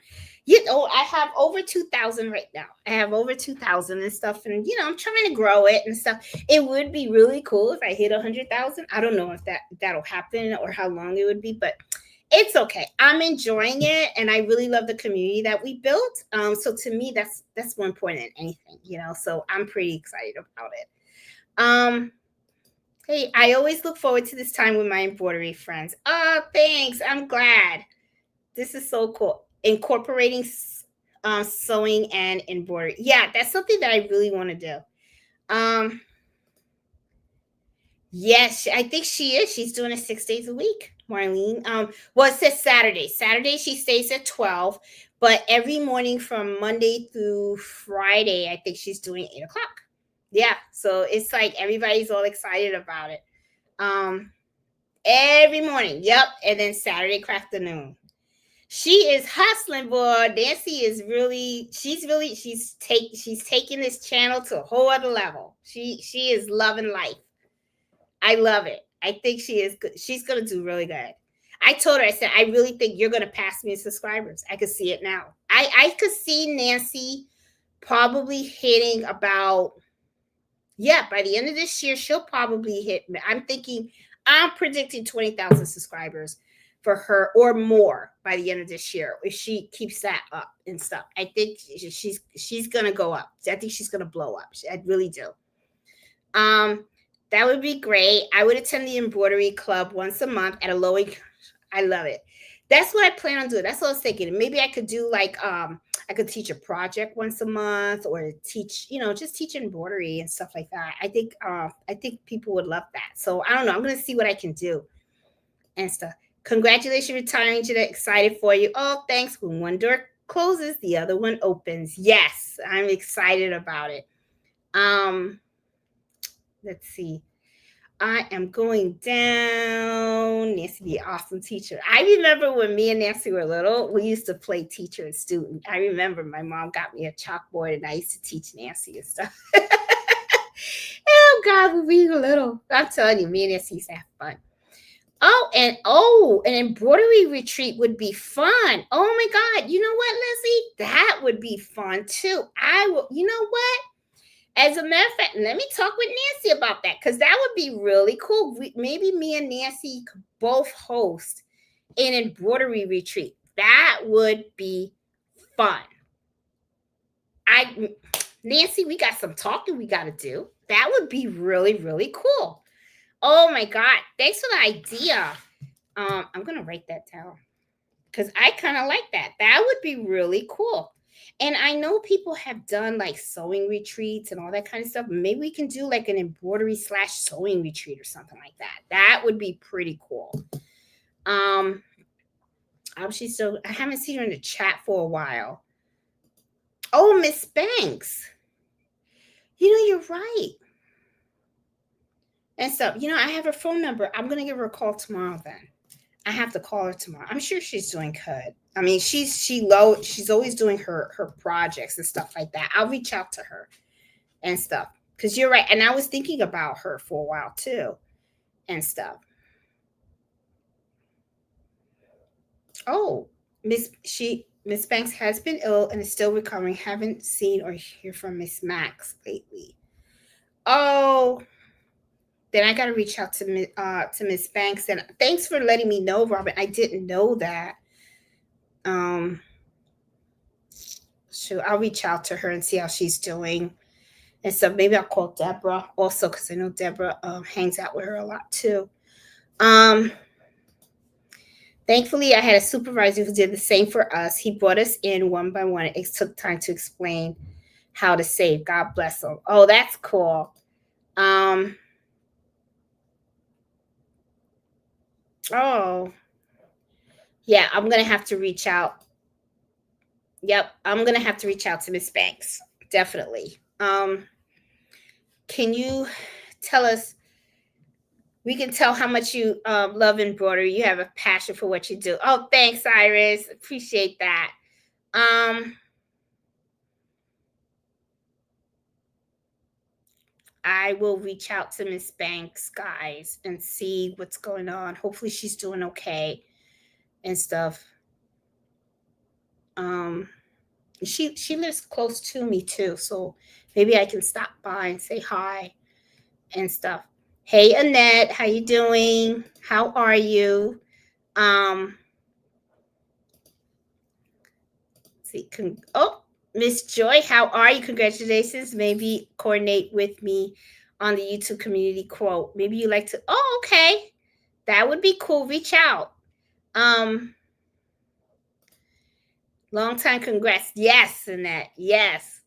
You know, I have over 2,000 right now. I have over 2,000 and stuff, and you know, I'm trying to grow it and stuff. It would be really cool if I hit 100,000. I don't know if that'll happen or how long it would be, but it's okay. I'm enjoying it, and I really love the community that we built. So to me, that's more important than anything, you know. So I'm pretty excited about it. Hey, I always look forward to this time with my embroidery friends. Oh, thanks. I'm glad. This is so cool. Incorporating sewing and embroidery. Yeah, that's something that I really want to do. Um, yes, I think she is. She's doing it 6 days a week, Marlene. Well, it says Saturday. Saturday she stays at 12, but every morning from Monday through Friday, I think she's doing 8 o'clock. Yeah, so it's like everybody's all excited about it. Um, every morning. Yep, and then Saturday afternoon. She is hustling, boy. Nancy is really, she's taking this channel to a whole other level. She is loving life. I love it. I think she is good. She's gonna do really good. I told her, I said, I really think you're gonna pass me in subscribers. I could see it now. I could see Nancy probably hitting about, yeah, by the end of this year, she'll probably hit. I'm predicting 20,000 subscribers for her or more by the end of this year if she keeps that up and stuff. I think she's gonna go up. I think she's gonna blow up. I really do. Um, that would be great. I would attend the embroidery club once a month at a low income. I love it. That's what I plan on doing. That's what I was thinking. Maybe I could do like I could teach a project once a month or teach, just teach embroidery and stuff like that. I think people would love that. So I don't know. I'm gonna see what I can do and stuff. Congratulations, retiring, Jeanette. Excited for you. Oh, thanks. When one door closes, the other one opens. Yes, I'm excited about it. Um, let's see. I am going down. Nancy be an awesome teacher. I remember when me and Nancy were little, we used to play teacher and student. I remember my mom got me a chalkboard and I used to teach Nancy and stuff. Oh God, when we were little. I'm telling you, me and Nancy used to have fun. An embroidery retreat would be fun. Oh my God. You know what, Leslie? That would be fun too. I will, you know what? As a matter of fact, let me talk with Nancy about that because that would be really cool. Maybe me and Nancy could both host an embroidery retreat. That would be fun. Nancy, we got some talking we got to do. That would be really, really cool. Oh my God. Thanks for the idea. I'm going to write that down because I kind of like that. That would be really cool. And I know people have done like sewing retreats and all that kind of stuff. Maybe we can do like an embroidery / sewing retreat or something like that. That would be pretty cool. I haven't seen her in the chat for a while. Oh, Miss Banks. You're right. And stuff. I have her phone number. I'm gonna give her a call tomorrow then. I have to call her tomorrow. I'm sure she's doing good. I mean, she's always doing her projects and stuff like that. I'll reach out to her and stuff because you're right. And I was thinking about her for a while too, and stuff. Oh, Miss Banks has been ill and is still recovering. Haven't seen or hear from Miss Max lately. Oh, then I got to reach out to Miss Banks. And thanks for letting me know, Robin. I didn't know that. So I'll reach out to her and see how she's doing. And so maybe I'll call Deborah also because I know Deborah hangs out with her a lot too. Thankfully, I had a supervisor who did the same for us. He brought us in one by one. It took time to explain how to save. God bless him. Oh, that's cool. Oh, yeah, I'm going to have to reach out. Yep, I'm going to have to reach out to Miss Banks. Definitely. Can you tell us, we can tell how much you love embroidery. You have a passion for what you do. Oh, thanks, Iris. Appreciate that. I will reach out to Miss Banks, guys, and see what's going on. Hopefully she's doing okay and stuff. She lives close to me too, so maybe I can stop by and say hi and stuff. Hey, Annette, how you doing? How are you? Miss Joy, how are you? Congratulations. Maybe coordinate with me on the YouTube community quote. Maybe you like to, oh, okay. That would be cool. Reach out. Long time congrats. Yes, Annette. Yes.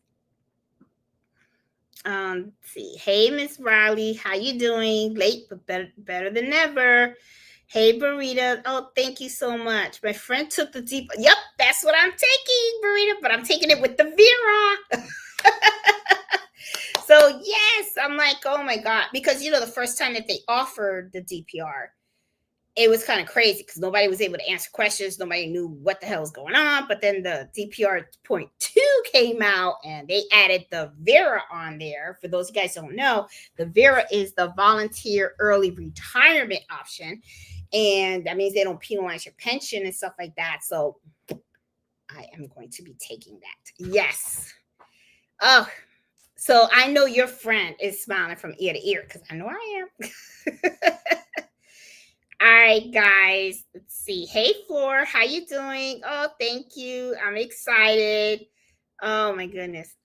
Let's see. Hey, Miss Riley, how you doing? Late, but better than ever. Hey, Burrito. Oh, thank you so much. My friend took the deep. Yep, that's what I'm taking, Burrito, but I'm taking it with the Vera. So yes, I'm like, oh my God, because the first time that they offered the DPR, it was kind of crazy because nobody was able to answer questions. Nobody knew what the hell was going on. But then the DPR point 2 came out and they added the Vera on there. For those of you guys who don't know, the Vera is the volunteer early retirement option. And that means they don't penalize your pension and stuff like that. So I am going to be taking that. Yes. Oh, so I know your friend is smiling from ear to ear because I know I am. All right, guys. Let's see. Hey, Floor, how you doing? Oh, thank you. I'm excited. Oh my goodness.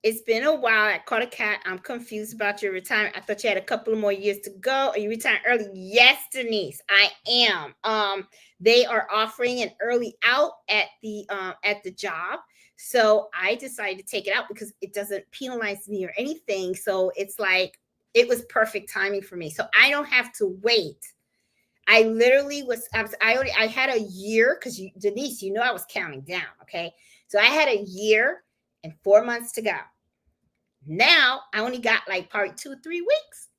It's been a while. I caught a cat. I'm confused about your retirement. I thought you had a couple of more years to go. Are you retiring early? Yes, Denise, I am. They are offering an early out at the job. So I decided to take it out because it doesn't penalize me or anything. So it's like it was perfect timing for me. So I don't have to wait. I literally I had a year because Denise, I was counting down. Okay. So I had a year and 4 months to go. Now I only got like probably 2 or 3 weeks.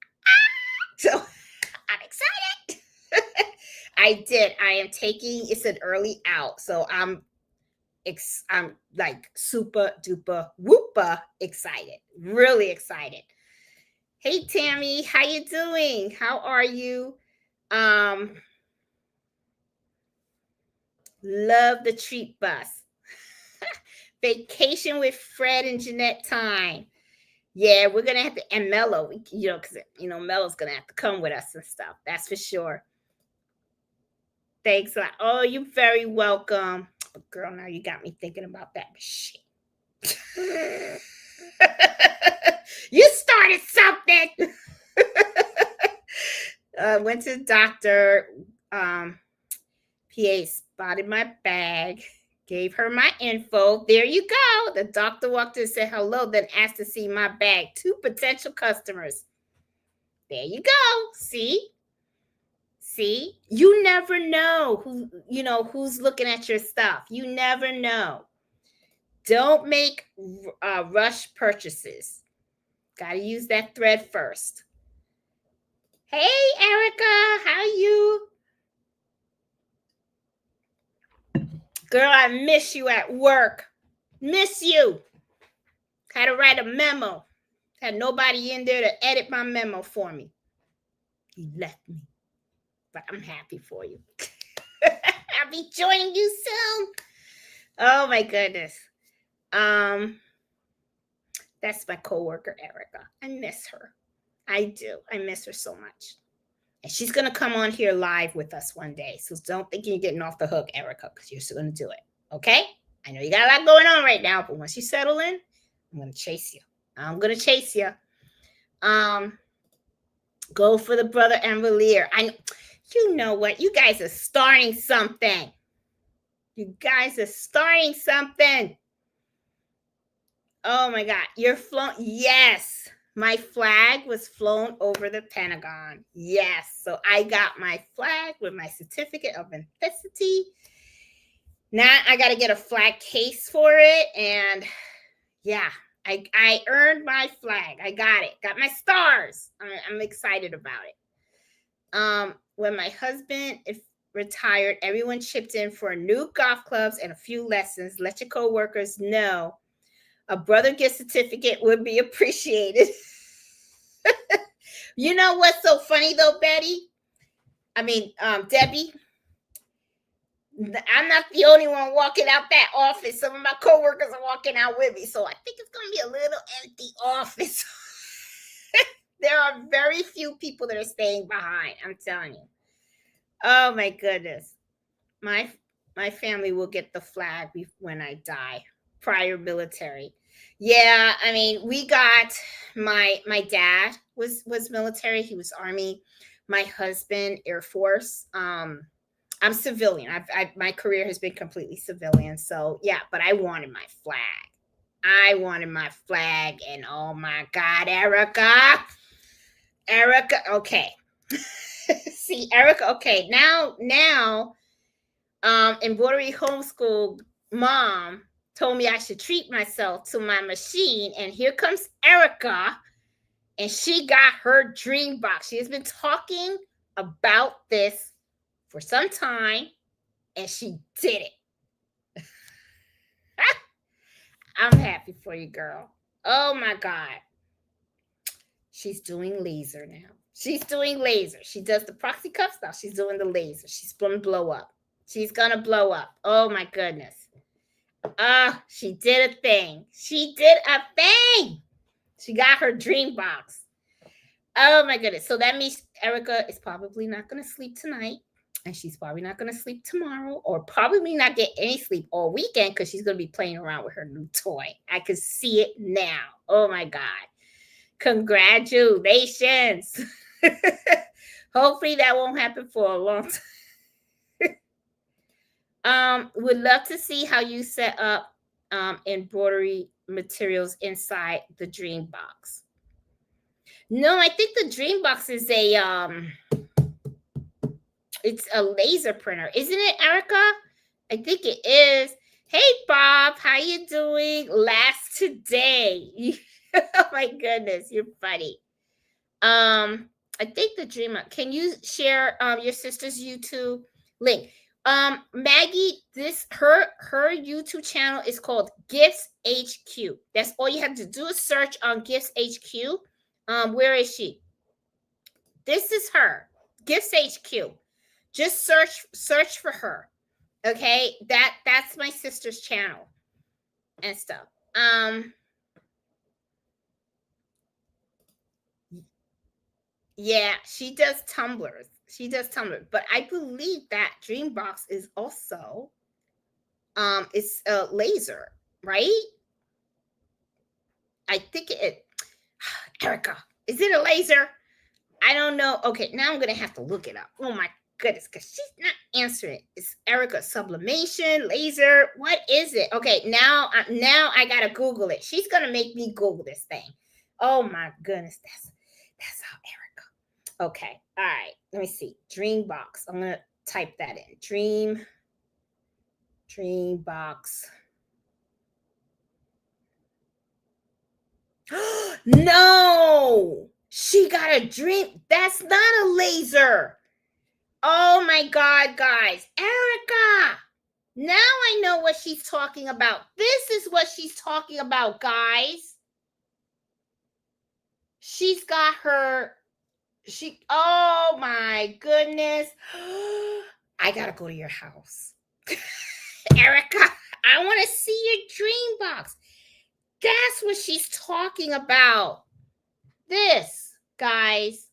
So I'm excited. I did. I am taking it's an early out. So I'm like super duper whoopa excited. Really excited. Hey Tammy, how you doing? How are you? Love the treat bus. Vacation with Fred and Jeanette time. Yeah, we're gonna have to, and Melo, because Melo's gonna have to come with us and stuff. That's for sure. Thanks a lot. Oh, you're very welcome. But girl, now you got me thinking about that shit. You started something. Went to the doctor. PA spotted my bag, gave her my info. There you go. The doctor walked in and said hello, then asked to see my bag. 2 potential customers. There you go. See, you never know who's looking at your stuff. You never know. Don't make rush purchases. Got to use that thread first. Hey, Erica, how you? Girl, I miss you at work. Miss you. Had to write a memo. Had nobody in there to edit my memo for me. You left me. But I'm happy for you. I'll be joining you soon. Oh my goodness. That's my coworker, Erica. I miss her. I do. I miss her so much. And she's going to come on here live with us one day. So don't think you're getting off the hook, Erica, because you're still going to do it. Okay? I know you got a lot going on right now, but once you settle in, I'm going to chase you. I'm going to chase you. Go for the brother Envalier. You know what? You guys are starting something. You guys are starting something. Oh my God. You're flown. Yes. My flag was flown over the Pentagon. Yes. So I got my flag with my certificate of authenticity. Now I got to get a flag case for it. And yeah, I earned my flag. I got it. Got my stars. I'm excited about it. When my husband retired, everyone chipped in for new golf clubs and a few lessons. Let your co-workers know a brother gift certificate would be appreciated. You know what's so funny though, Debbie? I'm not the only one walking out that office. Some of my coworkers are walking out with me. So I think it's going to be a little empty office. There are very few people that are staying behind. I'm telling you. Oh my goodness. My family will get the flag when I die. Prior military. Yeah, I mean, we got my dad was military. He was Army. My husband, Air Force. I'm civilian. My career has been completely civilian. So yeah, but I wanted my flag. I wanted my flag, and oh my God, Erica. Okay, see, Erica. Okay, now, embroidery homeschool mom told me I should treat myself to my machine, and here comes Erica, and she got her dream box. She has been talking about this for some time, and she did it. I'm happy for you, girl. Oh my God. She's doing laser now. She's doing laser. She does the proxy cuffs now. She's doing the laser. She's gonna blow up. She's gonna blow up. Oh my goodness. Ah, she did a thing. She did a thing. She got her dream box. Oh my goodness. So that means Erica is probably not gonna sleep tonight. And she's probably not going to sleep tomorrow, or probably not get any sleep all weekend because she's going to be playing around with her new toy. I can see it now. Oh my God. Congratulations. Hopefully that won't happen for a long time. Would love to see how you set up embroidery materials inside the dream box. No, I think the dream box is it's a laser printer, isn't it, Erica? I think it is. Hey Bob, how you doing? Last today. Oh my goodness, you're funny. I think the dream. Can you share your sister's YouTube link? Maggie, this her YouTube channel is called Gifts HQ. That's all you have to do is search on Gifts HQ. Where is she? This is her. Gifts HQ. Just search for her. Okay? That's my sister's channel and stuff. Yeah, she does tumblers. She does tumblers, but I believe that Dreambox is also it's a laser, right? I think it Erica, is it a laser? I don't know. Okay, now I'm gonna have to look it up. Oh my goodness, because she's not answering it. Is Erica sublimation, laser? What is it? Okay, now I gotta Google it. She's gonna make me Google this thing. Oh my goodness, that's how Erica. Okay, all right. Let me see. Dream box. I'm gonna type that in. Dream box. No, she got a dream. That's not a laser. Oh my God, guys. Erica. Now I know what she's talking about. This is what she's talking about, guys. She's got her. Oh my goodness. I gotta go to your house. Erica, I want to see your dream box. That's what she's talking about. This, guys.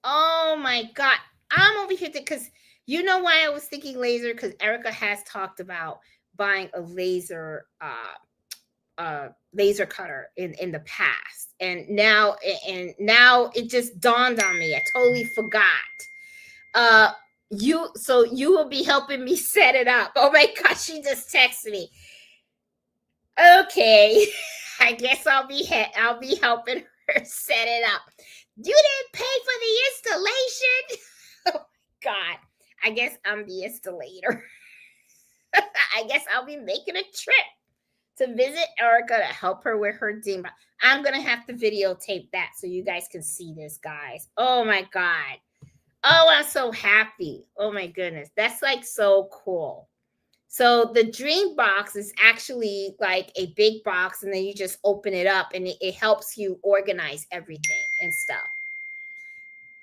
Oh my God. I'm over here because you know why I was thinking laser? Because Erica has talked about buying a laser laser cutter in the past. And now it just dawned on me. I totally forgot. You will be helping me set it up. Oh my gosh, she just texted me. Okay. I guess I'll be helping her set it up. You didn't pay for the installation. Oh my God. I guess I'm the installator. I guess I'll be making a trip to visit Erica to help her with her dream box. I'm gonna have to videotape that so you guys can see this, guys. Oh my God. Oh, I'm so happy. Oh my goodness. That's like so cool. So the dream box is actually like a big box, and then you just open it up, and it helps you organize everything and stuff.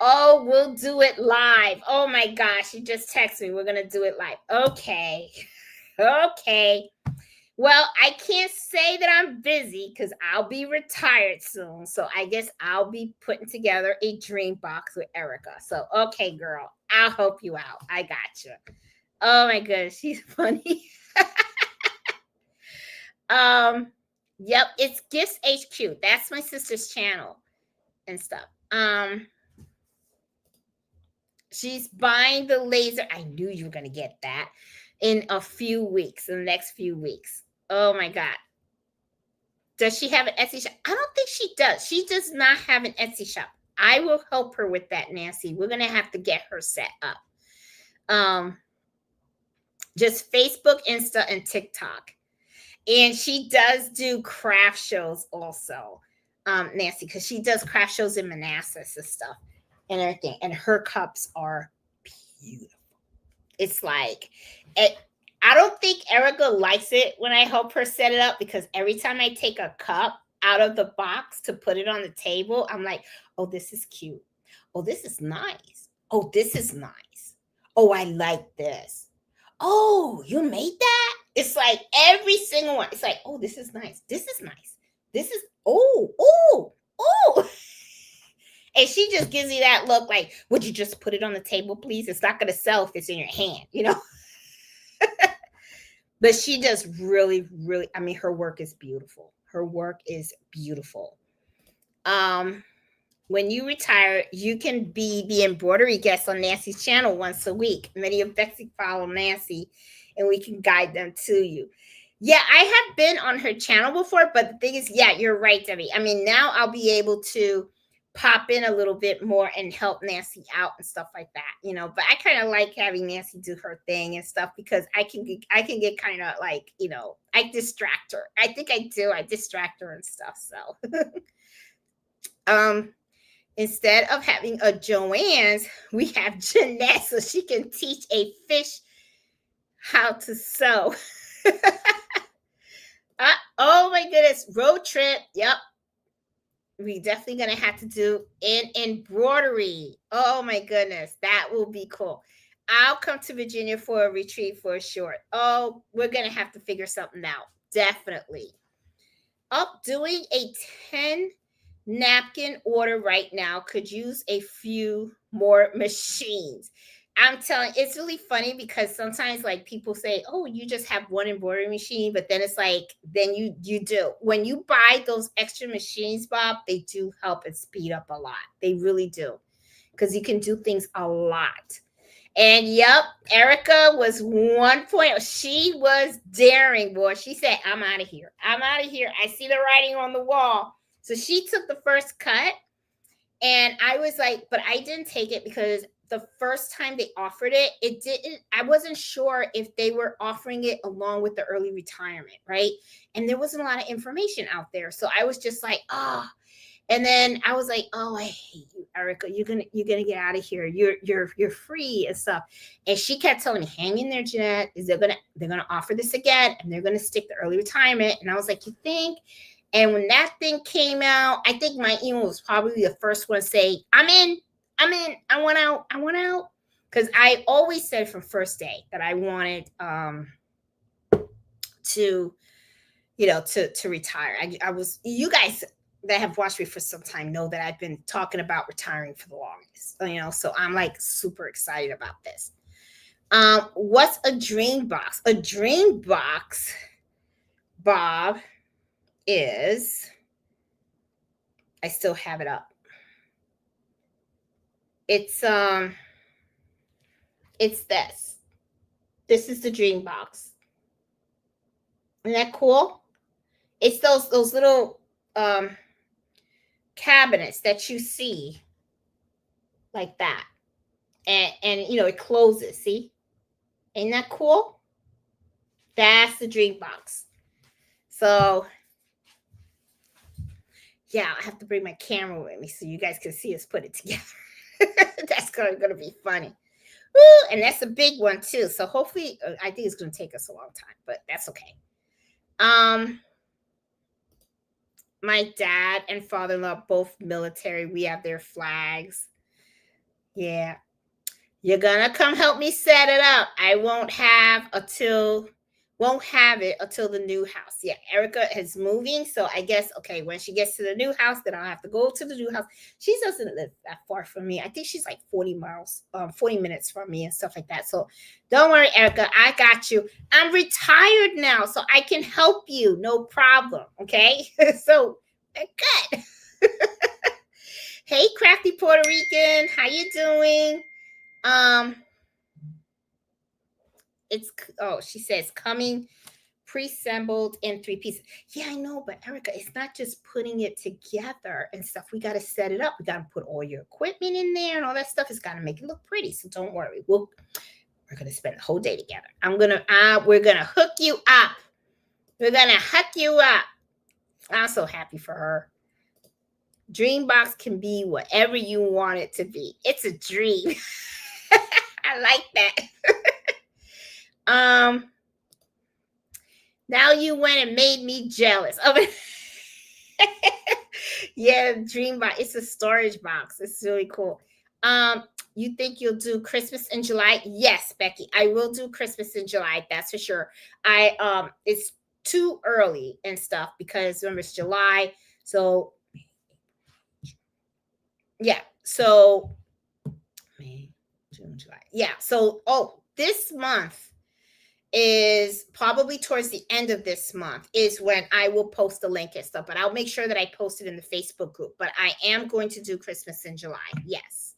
Oh, we'll do it live. Oh my gosh, you just texted me. We're going to do it live. Okay. Okay. Well, I can't say that I'm busy because I'll be retired soon. So I guess I'll be putting together a dream box with Erica. So, okay, girl, I'll help you out. I got you. Oh my goodness, she's funny. Yep, it's Gifts HQ. That's my sister's channel and stuff. She's buying the laser. I knew you were gonna get that in a few weeks, in the next few weeks. Oh my God. Does she have an Etsy shop? I don't think she does. She does not have an Etsy shop. I will help her with that, Nancy. We're gonna have to get her set up. Just Facebook, Insta, and TikTok. And she does do craft shows also, Nancy, because she does craft shows in Manassas and stuff and everything. And her cups are beautiful. It's like, I don't think Erica likes it when I help her set it up, because every time I take a cup out of the box to put it on the table, I'm like, oh, this is cute. Oh, this is nice. Oh, this is nice. Oh, I like this. Oh, you made that? It's like every single one. It's like, oh, this is nice. This is nice. This is, oh. And she just gives you that look like, would you just put it on the table, please? It's not going to sell if it's in your hand, you know? But she does really, really, I mean, her work is beautiful. Her work is beautiful. When you retire, you can be the embroidery guest on Nancy's channel once a week. Many of Betsy follow Nancy, and we can guide them to you. Yeah, I have been on her channel before, but the thing is, yeah, you're right, Debbie. I mean, now I'll be able to pop in a little bit more and help Nancy out and stuff like that, you know. But I kind of like having Nancy do her thing and stuff, because I can get kind of like, you know, I distract her. I think I do. I distract her and stuff. So, instead of having a Joanne's, we have Jeanette, so she can teach a fish how to sew. Oh my goodness, road trip. Yep. We definitely gonna have to do an embroidery. Oh my goodness, that will be cool. I'll come to Virginia for a retreat for a short. Oh, we're gonna have to figure something out. Definitely. Doing a 10 napkin order right now. Could use a few more machines. I'm telling, it's really funny because sometimes like people say, oh, you just have one embroidery machine, but then it's like, then you do. When you buy those extra machines, Bob, they do help and speed up a lot. They really do, because you can do things a lot. And yep, Erica was 1 point. She was daring, boy. She said, I'm out of here. I'm out of here. I see the writing on the wall. So she took the first cut, and I was like, but I didn't take it because the first time they offered it, it didn't, I wasn't sure if they were offering it along with the early retirement, right? And there wasn't a lot of information out there. So I was just like, oh. And then I was like, oh, I hate you, Erica. You're gonna get out of here. You're free and stuff. And she kept telling me, hang in there, Jeanette. They're gonna offer this again, and they're gonna stick the early retirement. And I was like, you think? And when that thing came out, I think my email was probably the first one to say, I'm in. I want out. Because I always said from first day that I wanted to, you know, to retire. I was, you guys that have watched me for some time know that I've been talking about retiring for the longest, you know, so I'm like super excited about this. What's a dream box? A dream box, Bob, is, I still have it up. It's this. This is the dream box. Isn't that cool? It's those little cabinets that you see like that, and you know, it closes. See, ain't that cool? That's the dream box. So yeah, I have to bring my camera with me so you guys can see us put it together. That's gonna be funny. Woo, and that's a big one too. So hopefully, I think it's gonna take us a long time, but that's okay. My dad and father-in-law, both military. We have their flags. Yeah. You're gonna come help me set it up. I won't have until Won't have it until the new house. Yeah, Erica is moving. So I guess, okay, when she gets to the new house, then I'll have to go to the new house. She doesn't live that far from me. I think she's like 40 miles, 40 minutes from me and stuff like that. So don't worry, Erica. I got you. I'm retired now, so I can help you. No problem. Okay. So good. Hey, crafty Puerto Rican. How you doing? Um, it's, oh, she says coming pre-assembled in 3 pieces. Yeah, I know, but Erica, it's not just putting it together and stuff. We got to set it up. We got to put all your equipment in there and all that stuff. It's got to make it look pretty. So don't worry. We're gonna spend the whole day together. We're gonna hook you up. We're gonna hook you up. I'm so happy for her. Dreambox can be whatever you want it to be. It's a dream. I like that. Now you went and made me jealous of it. Yeah, Dreambox. It's a storage box. It's really cool. You think you'll do Christmas in July? Yes, Becky. I will do Christmas in July. That's for sure. It's too early and stuff because remember it's July. So yeah. So May, June, July. Yeah. So this month is probably towards the end of this month is when I will post the link and stuff, but I'll make sure that I post it in the Facebook group. But I am going to do Christmas in July. Yes.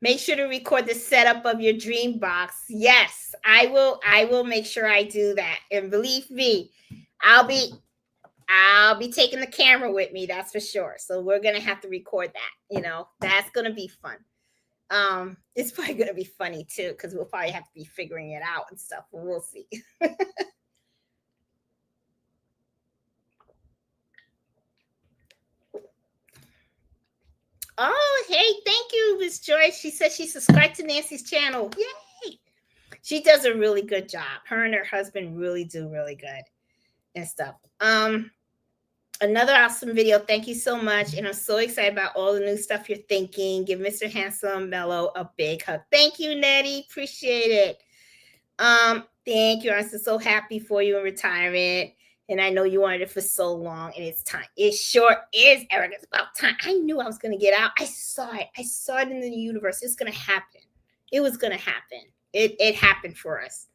Make sure to record the setup of your dream box. Yes, I will make sure I do that. And believe me, I'll be taking the camera with me, that's for sure. So we're gonna have to record that. That's gonna be fun. It's probably gonna be funny too, because we'll probably have to be figuring it out and stuff, but we'll see. Oh, hey, thank you, Miss Joyce. She says she subscribed to Nancy's channel. Yay! She does a really good job. Her and her husband really do really good and stuff. Another awesome video. Thank you so much. And I'm so excited about all the new stuff you're thinking. Give Mr. Handsome Melo a big hug. Thank you, Nettie. Appreciate it. Thank you. I'm so happy for you in retirement. And I know you wanted it for so long, and it's time. It sure is, Eric. It's about time. I knew I was going to get out. I saw it. I saw it in the universe. It's going to happen. It was going to happen. It happened for us.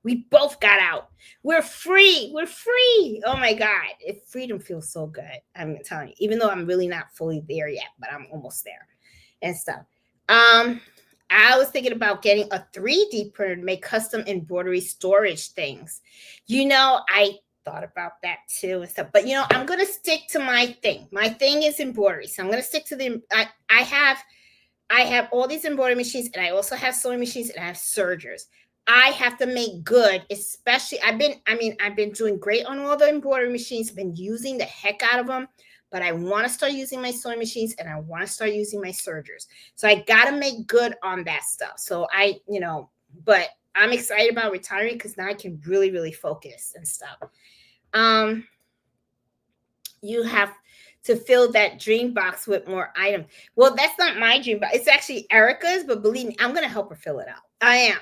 We both got out. We're free. We're free. Oh my God. Freedom feels so good. I'm telling you, even though I'm really not fully there yet, but I'm almost there and stuff. I was thinking about getting a 3D printer to make custom embroidery storage things. I thought about that too and stuff. But I'm gonna stick to my thing. My thing is embroidery. So I'm gonna stick to I have all these embroidery machines, and I also have sewing machines, and I have sergers. I have to make good, especially I've been doing great on all the embroidery machines, I've been using the heck out of them, but I want to start using my sewing machines, and I want to start using my sergers. So I got to make good on that stuff. So but I'm excited about retiring because now I can really, really focus and stuff. You have to fill that dream box with more items. Well, that's not my dream box. It's actually Erica's, but believe me, I'm going to help her fill it out. I am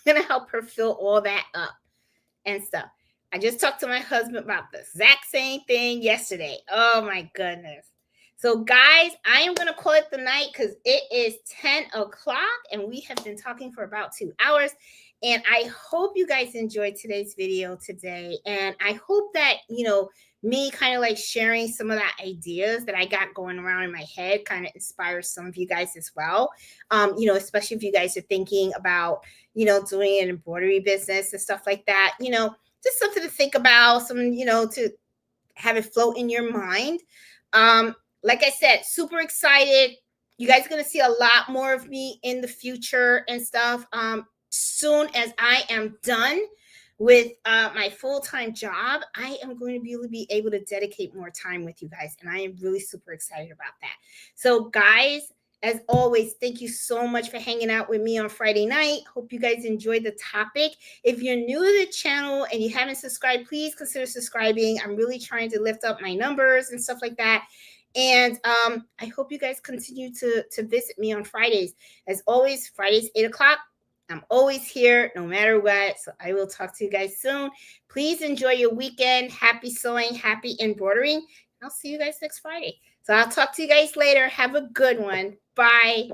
going to help her fill all that up and stuff. I just talked to my husband about the exact same thing yesterday. Oh my goodness. So guys, I am going to call it the night because it is 10 o'clock and we have been talking for about 2 hours. And I hope you guys enjoyed today's video today. And I hope that, me kind of like sharing some of that ideas that I got going around in my head kind of inspires some of you guys as well. Especially if you guys are thinking about, doing an embroidery business and stuff like that, just something to think about, to have it float in your mind. Like I said, super excited. You guys are going to see a lot more of me in the future and stuff. Soon as I am done with my full-time job, I am going to be able to dedicate more time with you guys. And I am really super excited about that. So guys, as always, thank you so much for hanging out with me on Friday night. Hope you guys enjoyed the topic. If you're new to the channel and you haven't subscribed, please consider subscribing. I'm really trying to lift up my numbers and stuff like that. And I hope you guys continue to visit me on Fridays. As always, Fridays, 8 o'clock. I'm always here no matter what. So I will talk to you guys soon. Please enjoy your weekend. Happy sewing, happy embroidering. I'll see you guys next Friday. So I'll talk to you guys later. Have a good one. Bye.